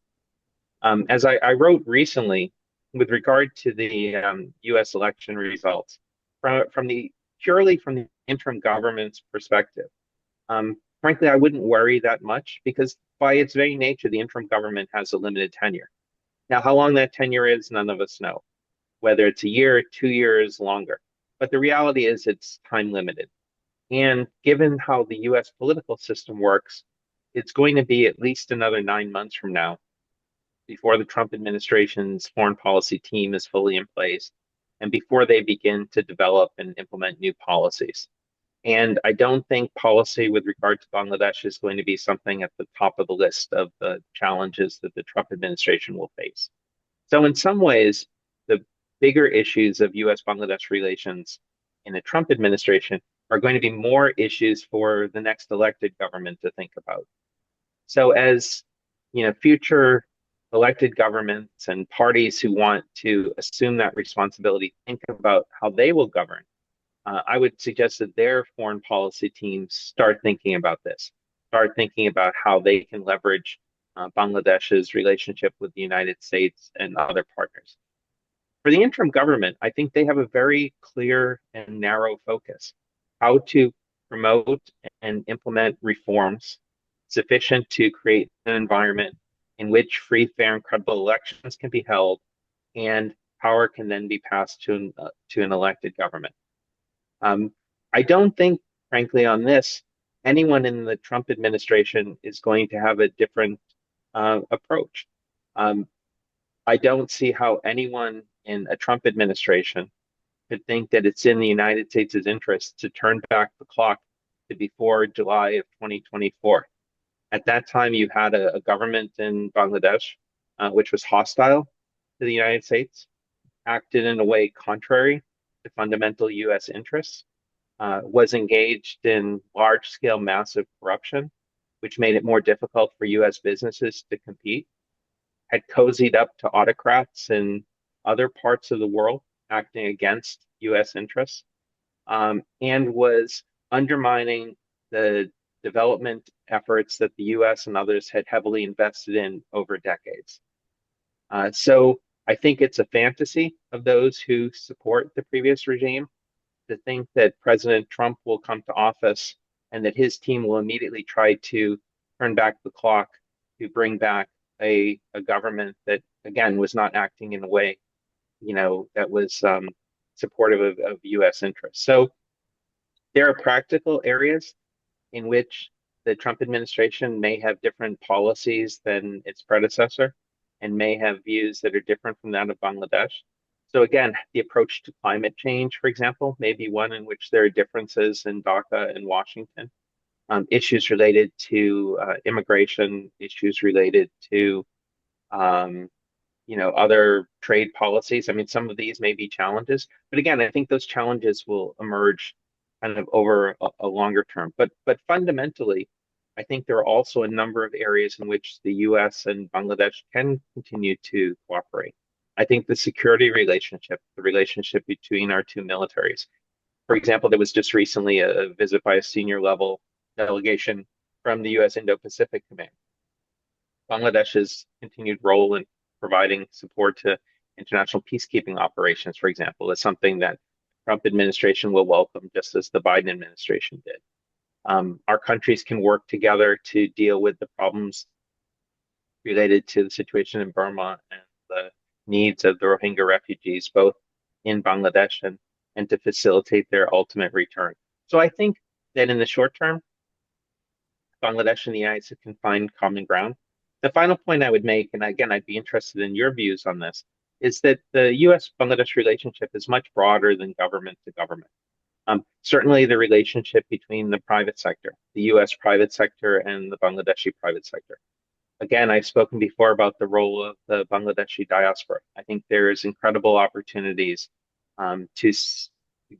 S3: As I wrote recently with regard to the U.S. election results, from the purely from the interim government's perspective, frankly, I wouldn't worry that much because by its very nature, the interim government has a limited tenure. Now, how long that tenure is, none of us know, whether it's a year, 2 years, longer. But the reality is it's time limited. And given how the US political system works, it's going to be at least another 9 months from now before the Trump administration's foreign policy team is fully in place and before they begin to develop and implement new policies. And I don't think policy with regard to Bangladesh is going to be something at the top of the list of the challenges that the Trump administration will face. So, in some ways, the bigger issues of US Bangladesh relations in a Trump administration are going to be more issues for the next elected government to think about. So, as future elected governments and parties who want to assume that responsibility think about how they will govern, I would suggest that their foreign policy teams start thinking about this, start thinking about how they can leverage Bangladesh's relationship with the United States and other partners. For the interim government, I think they have a very clear and narrow focus: how to promote and implement reforms sufficient to create an environment in which free, fair, and credible elections can be held, and power can then be passed to an elected government. I don't think, frankly, on this, anyone in the Trump administration is going to have a different approach. Um, I don't see how anyone in a Trump administration could think that it's in the United States' interest to turn back the clock to before July of 2024. At that time, you had a government in Bangladesh which was hostile to the United States, acted in a way contrary to fundamental US interests, was engaged in large scale, massive corruption, which made it more difficult for US businesses to compete, had cozied up to autocrats in other parts of the world acting against US interests, and was undermining the development efforts that the US and others had heavily invested in over decades. So I think it's a fantasy of those who support the previous regime to think that President Trump will come to office and that his team will immediately try to turn back the clock to bring back a government that, again, was not acting in a way, that was supportive of US interests. So there are practical areas in which the Trump administration may have different policies than its predecessor and may have views that are different from that of Bangladesh. So again, the approach to climate change, for example, may be one in which there are differences in Dhaka and Washington. Issues related to immigration, issues related to other trade policies. I mean, some of these may be challenges, but again, I think those challenges will emerge kind of over a longer term. But fundamentally, I think there are also a number of areas in which the US and Bangladesh can continue to cooperate. I think the security relationship, the relationship between our two militaries. For example, there was just recently a visit by a senior level delegation from the US Indo-Pacific Command. Bangladesh's continued role in providing support to international peacekeeping operations, for example, is something that the Trump administration will welcome, just as the Biden administration did. Our countries can work together to deal with the problems related to the situation in Burma and the needs of the Rohingya refugees, both in Bangladesh and to facilitate their ultimate return. So I think that in the short term, Bangladesh and the United States can find common ground. The final point I would make, and again, I'd be interested in your views on this, is that the US-Bangladesh relationship is much broader than government to government. Certainly the relationship between the private sector, the US private sector and the Bangladeshi private sector. Again, I've spoken before about the role of the Bangladeshi diaspora. I think there is incredible opportunities to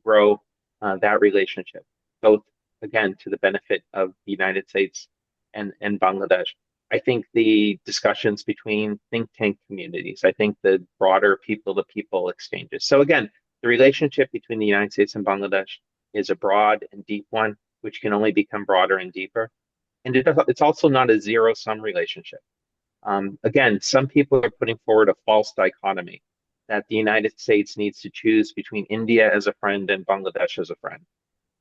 S3: grow that relationship, both, again, to the benefit of the United States and Bangladesh. I think the discussions between think tank communities, I think the broader people-to-people exchanges. So again, the relationship between the United States and Bangladesh is a broad and deep one, which can only become broader and deeper. And it's also not a zero-sum relationship. Again, some people are putting forward a false dichotomy that the United States needs to choose between India as a friend and Bangladesh as a friend.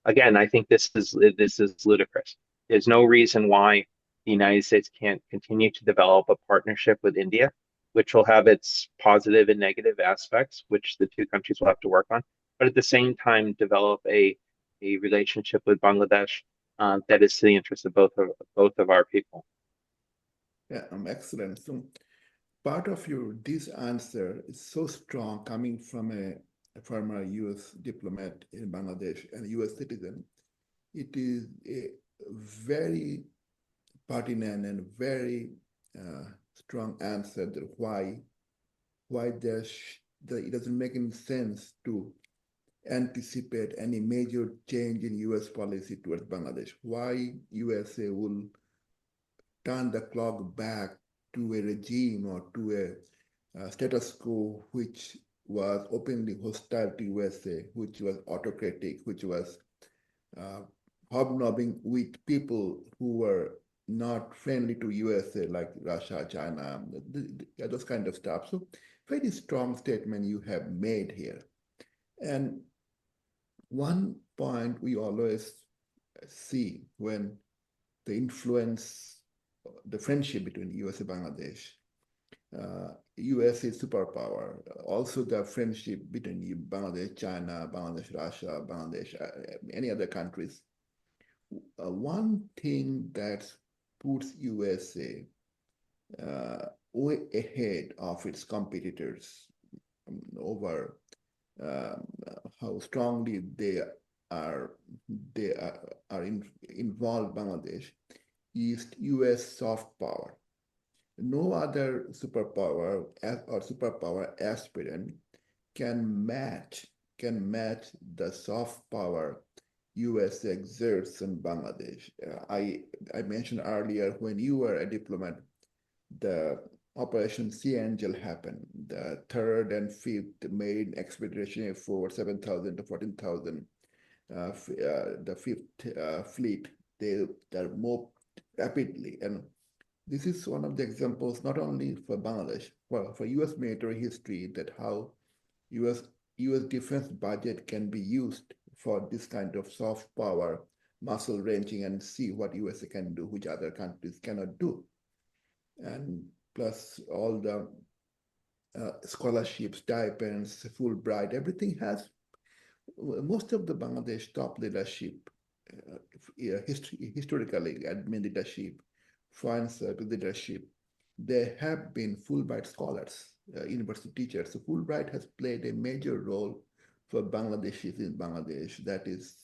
S3: Again, I think this is ludicrous. There's no reason why the United States can't continue to develop a partnership with India, which will have its positive and negative aspects, which the two countries will have to work on, but at the same time develop a relationship with Bangladesh that is to the interest of both of our people.
S2: Yeah, excellent. So part of this answer is so strong coming from a former US diplomat in Bangladesh and a US citizen. It is a very pertinent and very strong answer that why it doesn't make any sense to anticipate any major change in US policy towards Bangladesh. Why USA will turn the clock back to a regime or to a status quo which was openly hostile to USA, which was autocratic, which was uh, hobnobbing with people who were not friendly to USA, like Russia, China, those kind of stuff. So very strong statement you have made here. And one point we always see when the influence, the friendship between US and Bangladesh, US is superpower. Also, the friendship between Bangladesh, China, Bangladesh, Russia, Bangladesh, any other countries. One thing that puts USA way ahead of its competitors over how strongly are involved Bangladesh is US soft power. No other superpower or superpower aspirant can match the soft power US exerts in Bangladesh. I mentioned earlier when you were a diplomat, the Operation Sea Angel happened. The third and fifth main expeditionary force, 7,000 to 14,000, the fifth fleet, they moved rapidly. And this is one of the examples, not only for Bangladesh, for US military history, that how US, US defense budget can be used for this kind of soft power, muscle wrenching, and see what USA can do, which other countries cannot do. And plus all the scholarships, stipends, Fulbright, everything has, most of the Bangladesh top leadership, historically, admin leadership, foreign service leadership, they have been Fulbright scholars, university teachers. So Fulbright has played a major role for Bangladeshis in Bangladesh. That is,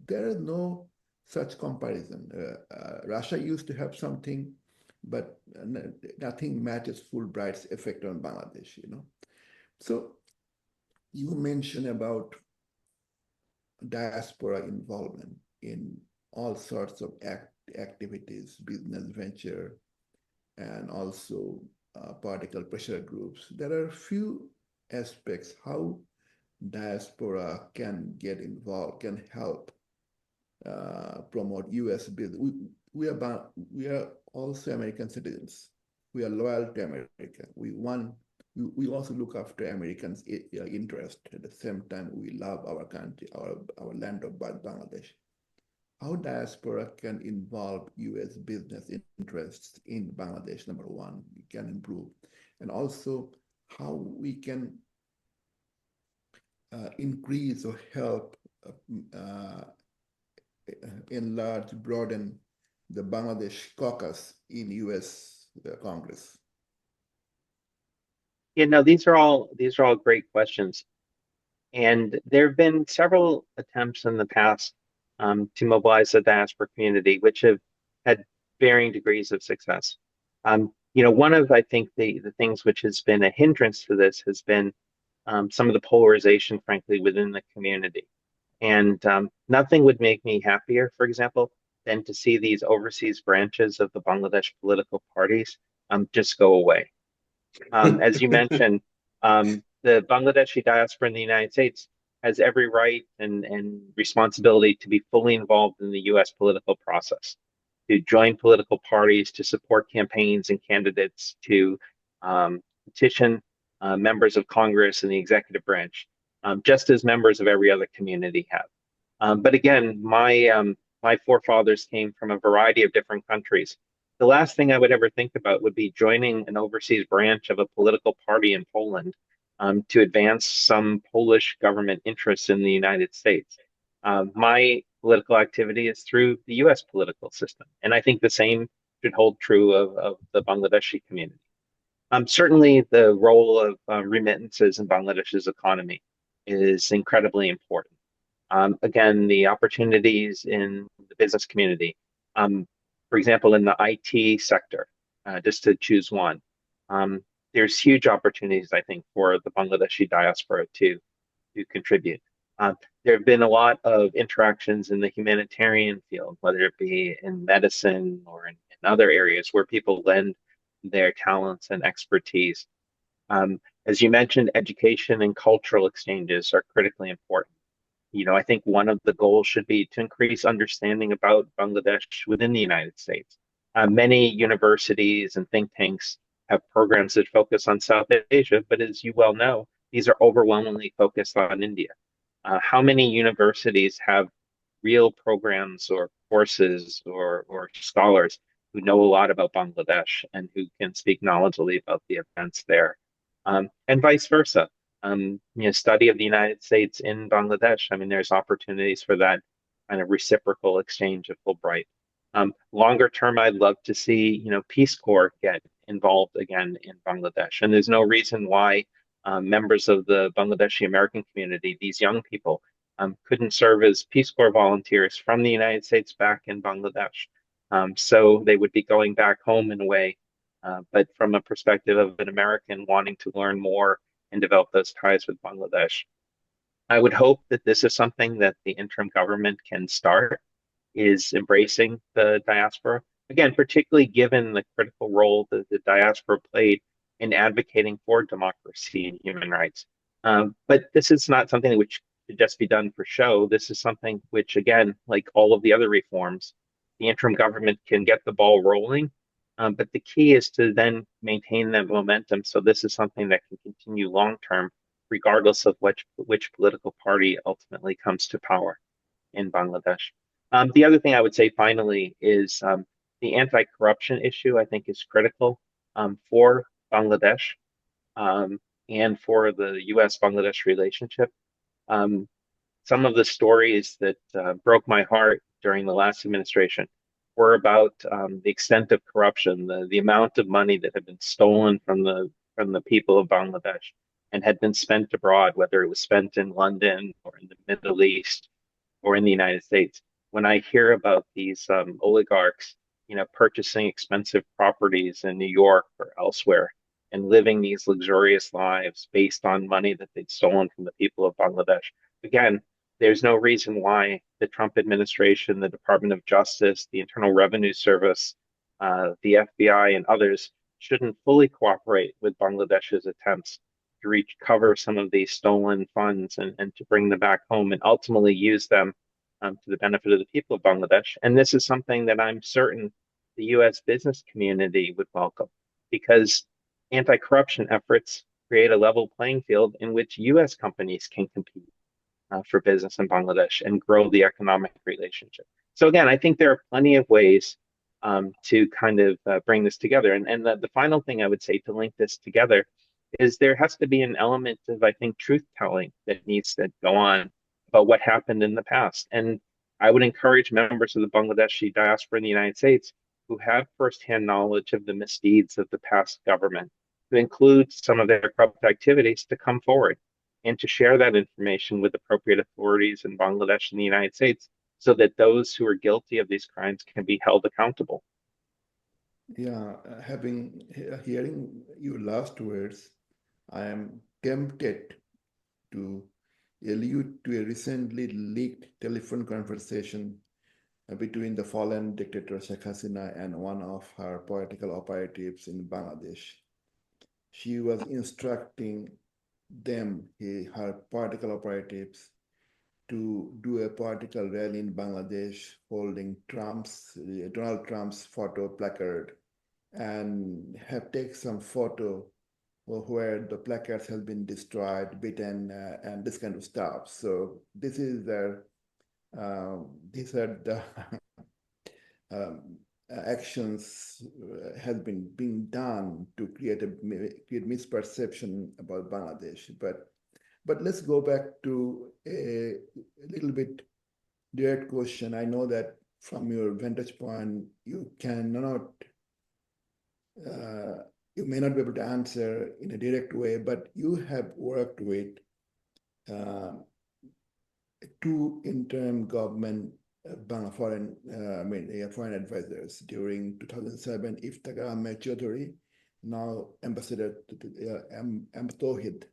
S2: there is no such comparison. Russia used to have something, but nothing matches Fulbright's effect on Bangladesh, you know. So you mentioned about diaspora involvement in all sorts of activities, business venture, and also political pressure groups. There are few aspects how diaspora can get involved, can help promote US business. We are also American citizens. We are loyal to America. We also look after Americans' interest. At the same time, we love our country, our land of Bangladesh. How diaspora can involve US business interests in Bangladesh, number one, we can improve. And also how we can increase or help enlarge, broaden the Bangladesh caucus in US Congress.
S3: These are all great questions. And there have been several attempts in the past to mobilize the diaspora community, which have had varying degrees of success. One of, I think, the things which has been a hindrance to this has been some of the polarization, frankly, within the community. And nothing would make me happier, for example, than to see these overseas branches of the Bangladesh political parties just go away. As you mentioned, the Bangladeshi diaspora in the United States has every right and responsibility to be fully involved in the US political process, to join political parties, to support campaigns and candidates, to petition members of Congress and the executive branch, just as members of every other community have. But again, my forefathers came from a variety of different countries. The last thing I would ever think about would be joining an overseas branch of a political party in Poland to advance some Polish government interests in the United States. My political activity is through the US political system, and I think the same should hold true of the Bangladeshi community. Certainly, the role of remittances in Bangladesh's economy is incredibly important. Again, the opportunities in the business community, for example, in the IT sector, just to choose one, there's huge opportunities, I think, for the Bangladeshi diaspora to contribute. There have been a lot of interactions in the humanitarian field, whether it be in medicine or in other areas where people lend their talents and expertise. As you mentioned, education and cultural exchanges are critically important. I think one of the goals should be to increase understanding about Bangladesh within the United States. Many universities and think tanks have programs that focus on South Asia, but as you well know, these are overwhelmingly focused on India. How many universities have real programs or courses or scholars who know a lot about Bangladesh and who can speak knowledgeably about the events there? And vice versa. Study of the United States in Bangladesh. I mean, there's opportunities for that kind of reciprocal exchange of Fulbright. Longer term, I'd love to see, Peace Corps get involved again in Bangladesh. And there's no reason why members of the Bangladeshi American community, these young people, couldn't serve as Peace Corps volunteers from the United States back in Bangladesh. So they would be going back home in a way, but from a perspective of an American wanting to learn more and develop those ties with Bangladesh. I would hope that this is something that the interim government can start, is embracing the diaspora. Again, particularly given the critical role that the diaspora played in advocating for democracy and human rights. But this is not something which should just be done for show. This is something which, again, like all of the other reforms, the interim government can get the ball rolling. But the key is to then maintain that momentum. So this is something that can continue long term, regardless of which political party ultimately comes to power in Bangladesh. The other thing I would say finally is the anti-corruption issue, I think, is critical for Bangladesh and for the US-Bangladesh relationship. Some of the stories that broke my heart during the last administration were about the extent of corruption, the amount of money that had been stolen from the people of Bangladesh and had been spent abroad, whether it was spent in London or in the Middle East or in the United States. When I hear about these oligarchs, purchasing expensive properties in New York or elsewhere and living these luxurious lives based on money that they'd stolen from the people of Bangladesh, again, there's no reason why the Trump administration, the Department of Justice, the Internal Revenue Service, the FBI, and others shouldn't fully cooperate with Bangladesh's attempts to recover some of these stolen funds and to bring them back home and ultimately use them to the benefit of the people of Bangladesh. And this is something that I'm certain the US business community would welcome, because anti-corruption efforts create a level playing field in which US companies can compete for business in Bangladesh and grow the economic relationship. So again, I think there are plenty of ways to kind of bring this together. And the final thing I would say to link this together is there has to be an element of, I think, truth-telling that needs to go on about what happened in the past. And I would encourage members of the Bangladeshi diaspora in the United States who have firsthand knowledge of the misdeeds of the past government to include some of their corrupt activities to come forward and to share that information with appropriate authorities in Bangladesh and the United States so that those who are guilty of these crimes can be held accountable.
S2: Yeah, hearing your last words, I am tempted to allude to a recently leaked telephone conversation between the fallen dictator Sheikh Hasina and one of her political operatives in Bangladesh. She was instructing her political operatives, to do a political rally in Bangladesh holding Donald Trump's photo placard, and have taken some photo where the placards have been destroyed, beaten, and this kind of stuff. So these are the actions has been being done to create misperception about Bangladesh. But let's go back to a little bit direct question. I know that from your vantage point, you may not be able to answer in a direct way, but you have worked with two interim government foreign advisors during 2007, Iftikhar Ahmed Chaudhry, now Ambassador Tawhid.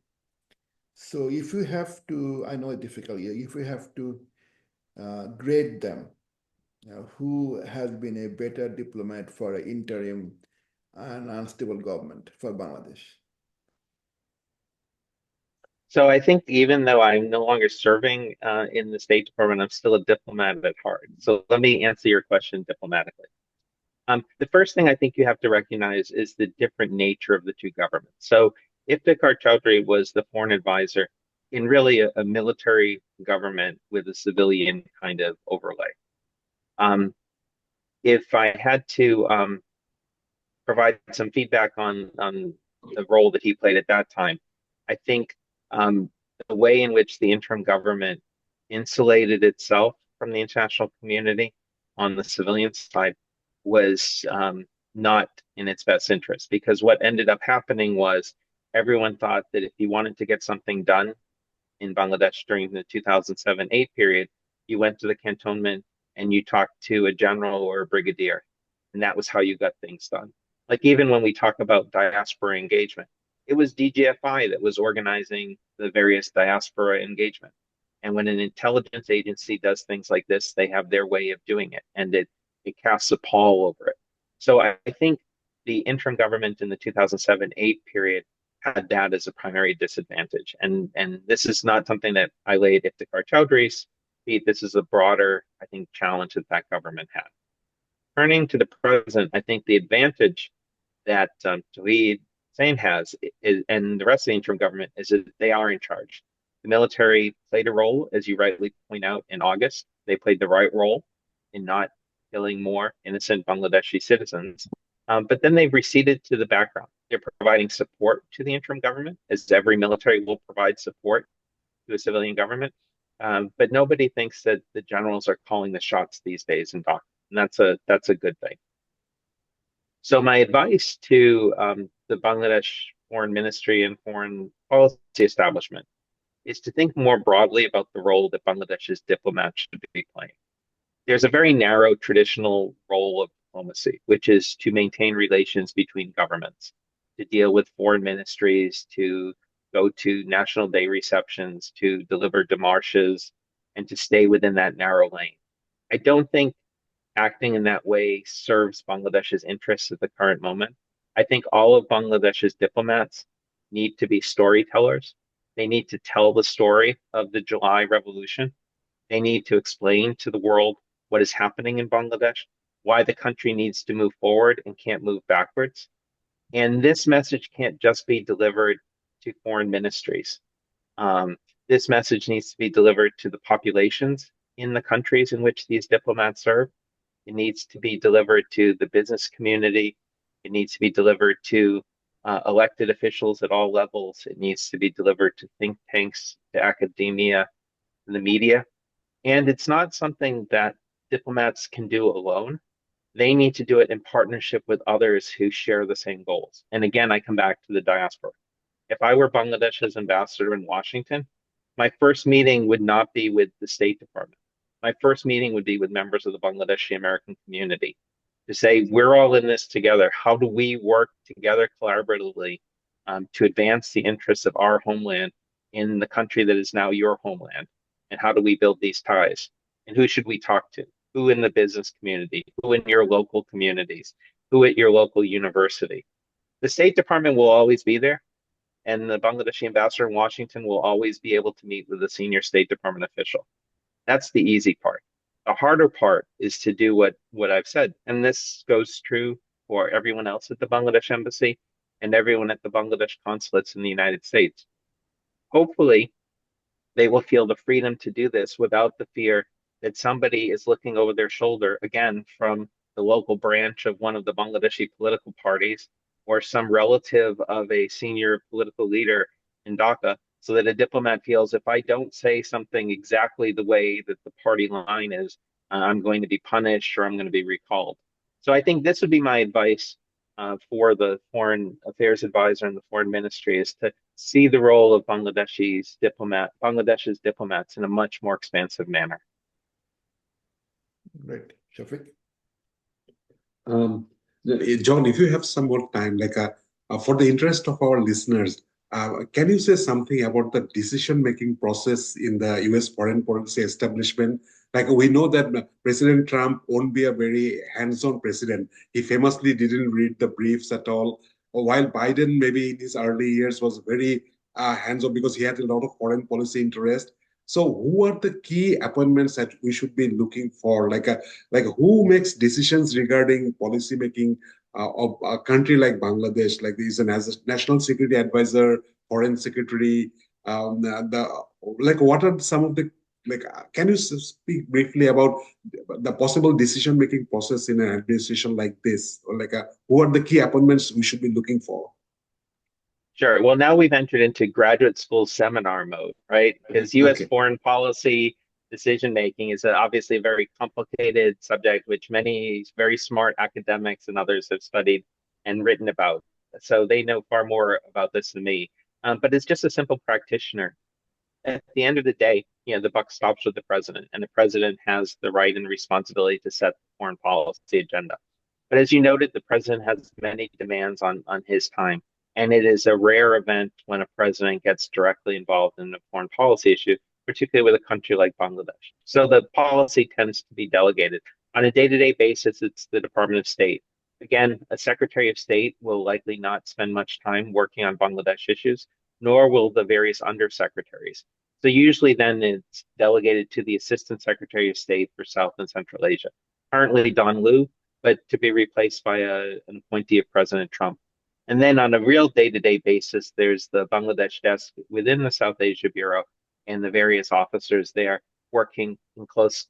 S2: So if you have to, I know it's difficult, if you have to grade them, who has been a better diplomat for an interim an unstable government for Bangladesh?
S3: So I think even though I'm no longer serving in the State Department, I'm still a diplomat at heart. So let me answer your question diplomatically. The first thing I think you have to recognize is the different nature of the two governments. So Iftikhar Chowdhury was the foreign advisor in really a military government with a civilian kind of overlay. If I had to provide some feedback on the role that he played at that time, I think the way in which the interim government insulated itself from the international community on the civilian side was not in its best interest, because what ended up happening was everyone thought that if you wanted to get something done in Bangladesh during the 2007-8 period, you went to the cantonment and you talked to a general or a brigadier, and that was how you got things done. Like even when we talk about diaspora engagement, it was DGFI that was organizing the various diaspora engagement. And when an intelligence agency does things like this, they have their way of doing it, and it casts a pall over it. So I think the interim government in the 2007-8 period had that as a primary disadvantage. And this is not something that I laid Iftikhar Chowdhury's feet. This is a broader, I think, challenge that that government had. Turning to the present, I think the advantage that Tawhid Hussein has is, and the rest of the interim government, is that they are in charge. The military played a role, as you rightly point out, in August. They played the right role in not killing more innocent Bangladeshi citizens. But then they've receded to the background. They're providing support to the interim government, as every military will provide support to a civilian government. But nobody thinks that the generals are calling the shots these days in Dhaka, and that's a good thing. So my advice to the Bangladesh Foreign Ministry and Foreign Policy Establishment is to think more broadly about the role that Bangladesh's diplomats should be playing. There's a very narrow traditional role of diplomacy, which is to maintain relations between governments, to deal with foreign ministries, to go to National Day receptions, to deliver demarches, and to stay within that narrow lane. I don't think acting in that way serves Bangladesh's interests at the current moment. I think all of Bangladesh's diplomats need to be storytellers. They need to tell the story of the July Revolution. They need to explain to the world what is happening in Bangladesh, why the country needs to move forward and can't move backwards. And this message can't just be delivered to foreign ministries. This message needs to be delivered to the populations in the countries in which these diplomats serve. It needs to be delivered to the business community. It needs to be delivered to elected officials at all levels. It needs to be delivered to think tanks, to academia, and the media. And it's not something that diplomats can do alone. They need to do it in partnership with others who share the same goals. And again, I come back to the diaspora. If I were Bangladesh's ambassador in Washington, my first meeting would not be with the State Department. My first meeting would be with members of the Bangladeshi American community to say, we're all in this together. How do we work together collaboratively to advance the interests of our homeland in the country that is now your homeland? And how do we build these ties? And who should we talk to? Who in the business community? Who in your local communities? Who at your local university? The State Department will always be there, and the Bangladeshi ambassador in Washington will always be able to meet with a senior State Department official. That's the easy part. The harder part is to do what I've said. And this goes true for everyone else at the Bangladesh embassy and everyone at the Bangladesh consulates in the United States. Hopefully, they will feel the freedom to do this without the fear that somebody is looking over their shoulder, again, from the local branch of one of the Bangladeshi political parties or some relative of a senior political leader in Dhaka, so that a diplomat feels, if I don't say something exactly the way that the party line is, I'm going to be punished or I'm going to be recalled. So I think this would be my advice for the Foreign Affairs Advisor and the Foreign Ministry, is to see the role of Bangladesh's diplomats in a much more expansive manner.
S2: Great. Shafiq?
S1: John, if you have some more time, for the interest of our listeners, can you say something about the decision-making process in the U.S. foreign policy establishment Like we know that President Trump won't be a very hands-on president. He famously didn't read the briefs at all. While Biden, maybe in his early years, was very hands-on because he had a lot of foreign policy interest. So, who are the key appointments that we should be looking for? Like who makes decisions regarding policy making of a country like Bangladesh? Like there is a national security advisor, foreign secretary. The like what are some of the like can you speak briefly about the possible decision making process in an administration like this, or like who are the key appointments we should be looking for?
S3: Sure. Well, now we've entered into graduate school seminar mode, right? Because U.S.
S1: Okay.
S3: foreign policy decision making is obviously a very complicated subject, which many very smart academics and others have studied and written about. So they know far more about this than me. But it's just a simple practitioner. At the end of the day, the buck stops with the president, and the president has the right and responsibility to set the foreign policy agenda. But as you noted, the president has many demands on his time. And it is a rare event when a president gets directly involved in a foreign policy issue, particularly with a country like Bangladesh. So the policy tends to be delegated. On a day-to-day basis, it's the Department of State. Again, a Secretary of State will likely not spend much time working on Bangladesh issues, nor will the various undersecretaries. So usually then it's delegated to the Assistant Secretary of State for South and Central Asia, currently Don Liu, but to be replaced by an appointee of President Trump. And then on a real day-to-day basis, there's the Bangladesh desk within the South Asia Bureau and the various officers there working in close,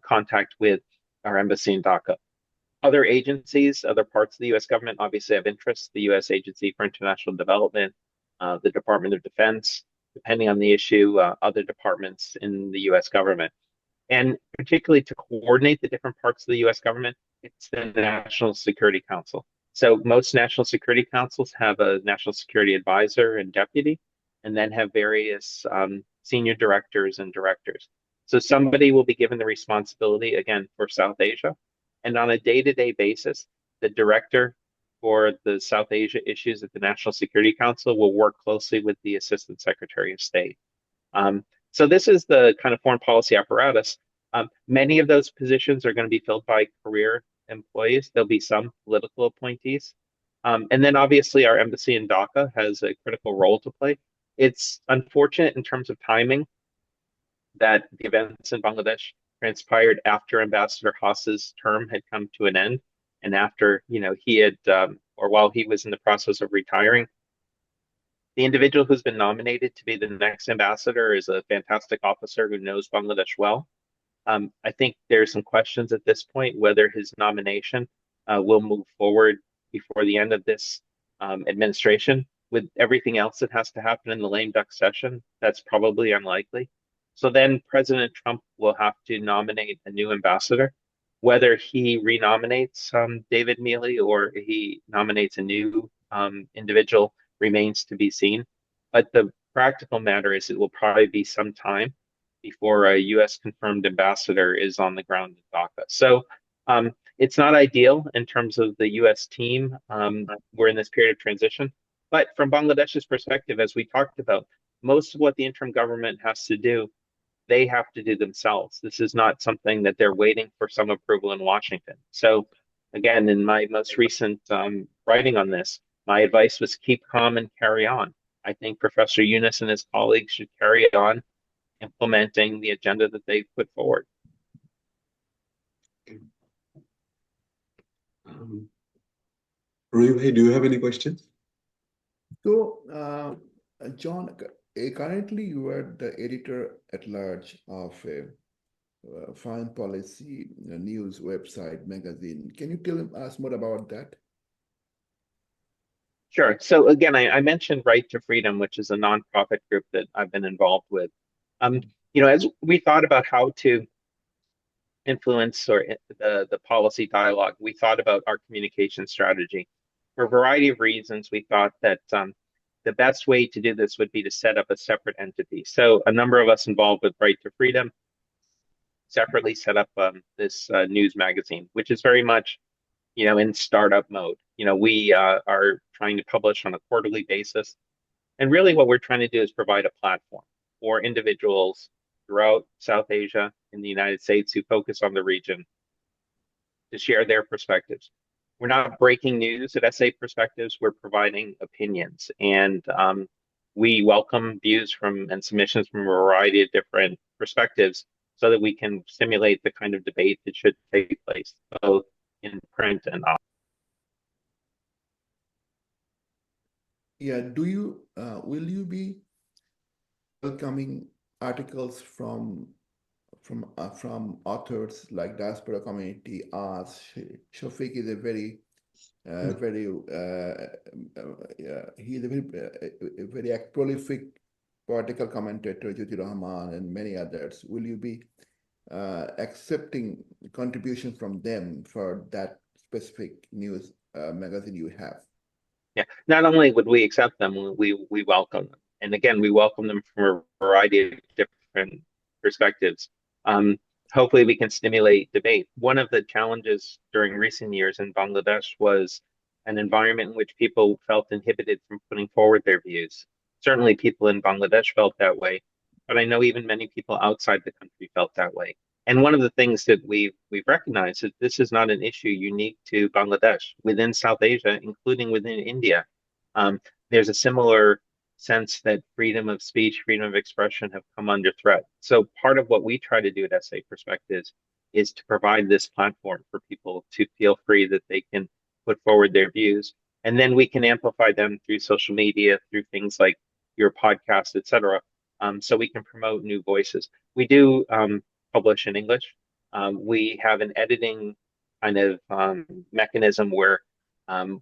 S3: contact with our embassy in Dhaka. Other agencies, other parts of the U.S. government obviously have interests, the U.S. Agency for International Development, the Department of Defense, depending on the issue, other departments in the U.S. government. And particularly to coordinate the different parts of the U.S. government, it's the National Security Council. So most national security councils have a national security advisor and deputy, and then have various senior directors and directors. So somebody will be given the responsibility, again, for South Asia. And on a day-to-day basis, the director for the South Asia issues at the National Security Council will work closely with the Assistant Secretary of State. So this is the kind of foreign policy apparatus. Many of those positions are going to be filled by career employees. There'll be some political appointees. And then obviously our embassy in Dhaka has a critical role to play. It's unfortunate in terms of timing that the events in Bangladesh transpired after Ambassador Haas's term had come to an end, and after, he had, or while he was in the process of retiring. The individual who's been nominated to be the next ambassador is a fantastic officer who knows Bangladesh well. I think there's some questions at this point whether his nomination will move forward before the end of this administration. With everything else that has to happen in the lame duck session, that's probably unlikely. So then President Trump will have to nominate a new ambassador. Whether he renominates David Mealy or he nominates a new individual remains to be seen. But the practical matter is it will probably be some time before a U.S. confirmed ambassador is on the ground in Dhaka. So it's not ideal in terms of the U.S. team. We're in this period of transition. But from Bangladesh's perspective, as we talked about, most of what the interim government has to do, they have to do themselves. This is not something that they're waiting for some approval in Washington. So again, in my most recent writing on this, my advice was keep calm and carry on. I think Professor Yunus and his colleagues should carry on implementing the agenda that they've put forward.
S1: Rui, do you have any questions?
S2: So, John, currently you are the editor-at-large of a foreign policy news website magazine. Can you tell us more about that?
S3: Sure. So again, I mentioned Right to Freedom, which is a nonprofit group that I've been involved with. As we thought about how to influence or the policy dialogue, we thought about our communication strategy. For a variety of reasons, we thought that the best way to do this would be to set up a separate entity. So a number of us involved with Right to Freedom separately set up this news magazine, which is very much, in startup mode. We are trying to publish on a quarterly basis. And really what we're trying to do is provide a platform for individuals throughout South Asia, in the United States, who focus on the region to share their perspectives. We're not breaking news at SA Perspectives, we're providing opinions. And we welcome views from and submissions from a variety of different perspectives so that we can stimulate the kind of debate that should take place, both in print and online.
S2: Yeah, will you be welcoming articles from authors like Diaspora community? Shafiq is a very he's a very prolific political commentator, Shafiqur Rahman and many others. Will you be accepting contributions from them for that specific news magazine you have?
S3: Yeah, not only would we accept them, we welcome them. And again, we welcome them from a variety of different perspectives. Hopefully we can stimulate debate. One of the challenges during recent years in Bangladesh was an environment in which people felt inhibited from putting forward their views. Certainly people in Bangladesh felt that way, but I know even many people outside the country felt that way. And one of the things that we've recognized is this is not an issue unique to Bangladesh. Within South Asia, including within India, there's a similar sense that freedom of speech, freedom of expression have come under threat. So part of what we try to do at SA Perspectives is to provide this platform for people to feel free that they can put forward their views. And then we can amplify them through social media, through things like your podcast, et cetera, so we can promote new voices. We do publish in English. We have an editing kind of mechanism where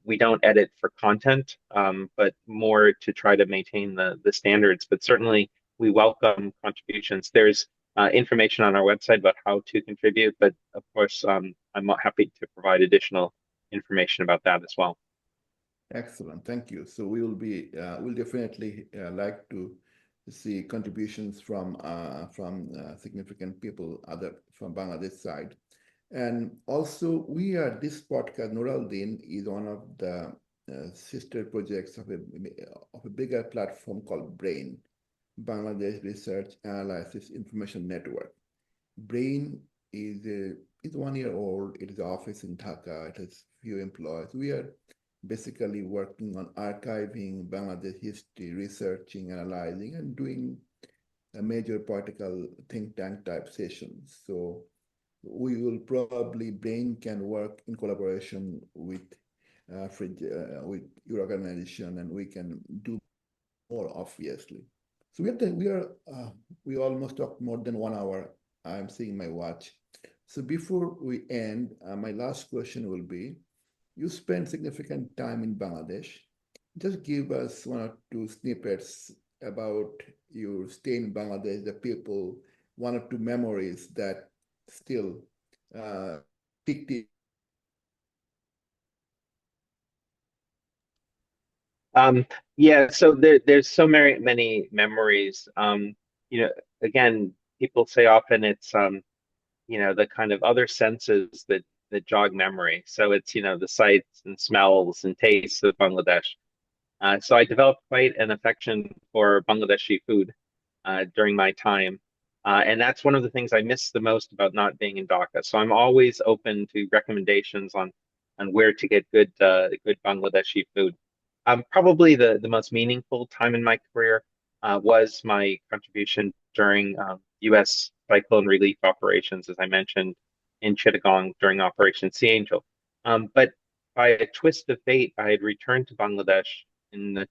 S3: we don't edit for content, but more to try to maintain the standards. But certainly we welcome contributions. There's information on our website about how to contribute, but of course, I'm happy to provide additional information about that as well.
S2: Excellent, thank you. So we will be, we'll definitely like to see contributions from significant people from Bangladesh side. And also this podcast, Nuraldeen, is one of the sister projects of a bigger platform called BRAIN, Bangladesh Research Analysis Information Network. BRAIN is 1 year old. It is an office in Dhaka. It has few employees. We are basically working on archiving Bangladesh history, researching, analyzing, and doing a major political think tank type sessions. So we will probably, BRAIN can work in collaboration with your organization, and we can do more, obviously. So we almost talked more than 1 hour. I'm seeing my watch. So before we end, my last question will be, you spend significant time in Bangladesh. Just give us 1 or 2 snippets about your stay in Bangladesh, the people, 1 or 2 memories that still picked it.
S3: Yeah, so there's so many memories. Again, people say often it's the kind of other senses that jog memory. So it's the sights and smells and tastes of Bangladesh. So I developed quite an affection for Bangladeshi food during my time. And that's one of the things I miss the most about not being in Dhaka. So I'm always open to recommendations on where to get good Bangladeshi food. Probably the most meaningful time in my career was my contribution during U.S. cyclone relief operations, as I mentioned, in Chittagong during Operation Sea Angel. But by a twist of fate, I had returned to Bangladesh in the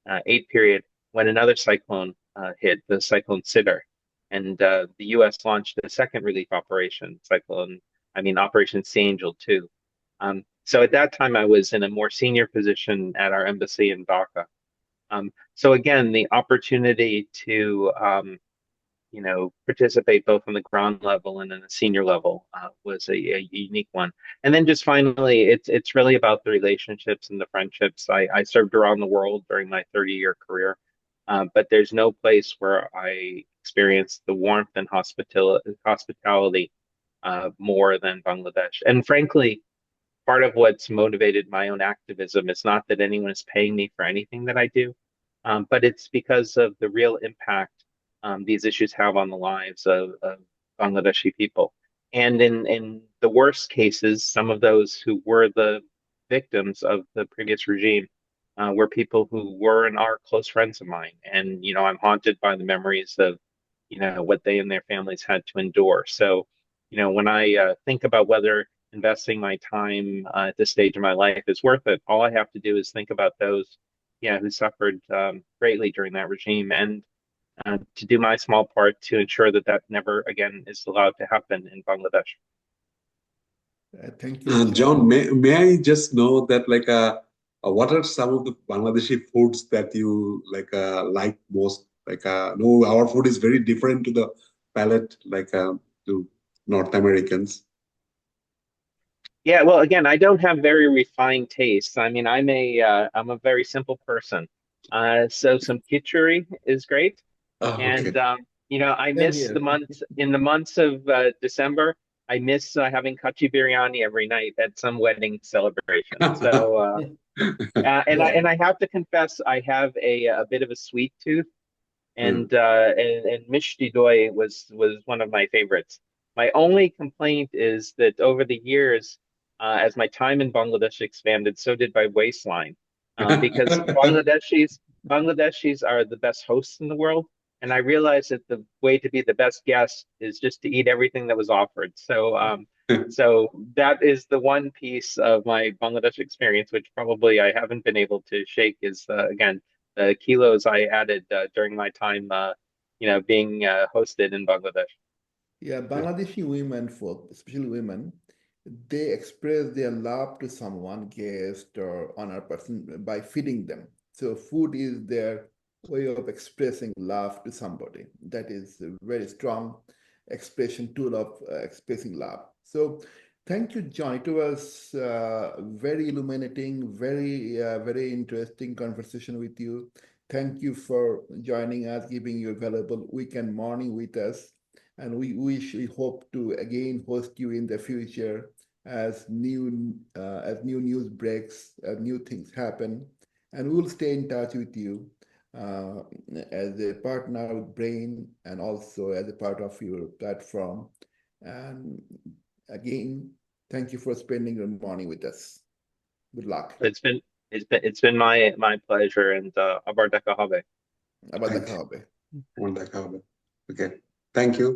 S3: 2007-8 period when another cyclone hit, the Cyclone Sidr. And the U.S. launched a second relief operation, Operation Sea Angel 2. So at that time, I was in a more senior position at our embassy in Dhaka. So again, the opportunity to participate both on the ground level and in the senior level was a unique one. And then just finally, it's really about the relationships and the friendships. I served around the world during my 30-year career, but there's no place where I experienced the warmth and hospitality more than Bangladesh. And frankly, part of what's motivated my own activism is not that anyone is paying me for anything that I do, but it's because of the real impact these issues have on the lives of Bangladeshi people. And in the worst cases, some of those who were the victims of the previous regime were people who were and are close friends of mine. And, I'm haunted by the memories of, what they and their families had to endure. So, when I think about whether investing my time at this stage of my life is worth it, all I have to do is think about those, who suffered greatly during that regime, and to do my small part to ensure that that never again is allowed to happen in Bangladesh.
S2: Thank you,
S1: John,
S2: John.
S1: may I just know that what are some of the Bangladeshi foods that you like most? No, our food is very different to the palate to North Americans.
S3: Yeah, well, again, I don't have very refined tastes. I mean, I'm a very simple person. So some khichdi is great.
S1: Oh,
S3: And
S1: okay.
S3: I
S2: Same
S3: miss
S2: here.
S3: the months in the months of December. I miss having kachi biryani every night at some wedding celebration. So, and I
S2: Yeah.
S3: and I have to confess, I have a bit of a sweet tooth,
S1: Mm.
S3: and mishti doi was one of my favorites. My only complaint is that over the years, as my time in Bangladesh expanded, so did my waistline, because Bangladeshis are the best hosts in the world, and I realized that the way to be the best guest is just to eat everything that was offered. So that is the one piece of my Bangladesh experience, which probably I haven't been able to shake, is again the kilos I added during my time, being hosted in Bangladesh.
S2: Yeah, Bangladeshi women, folk, especially women, they express their love to someone, guest or honor person, by feeding them. So food is their way of expressing love to somebody. That is a very strong expression tool of expressing love. So thank you, John. It was very illuminating, very interesting conversation with you. Thank you for joining us, giving your valuable weekend morning with us, and we hope to again host you in the future as new news breaks, new things happen, and we'll stay in touch with you uh, as a partner with Brain and also as a part of your platform. And again, thank you for spending your morning with us. Good luck.
S3: It's been my pleasure, and abar দেখা হবে.
S2: আবার
S1: Thank
S2: দেখা হবে.
S1: you. Okay. Thank you.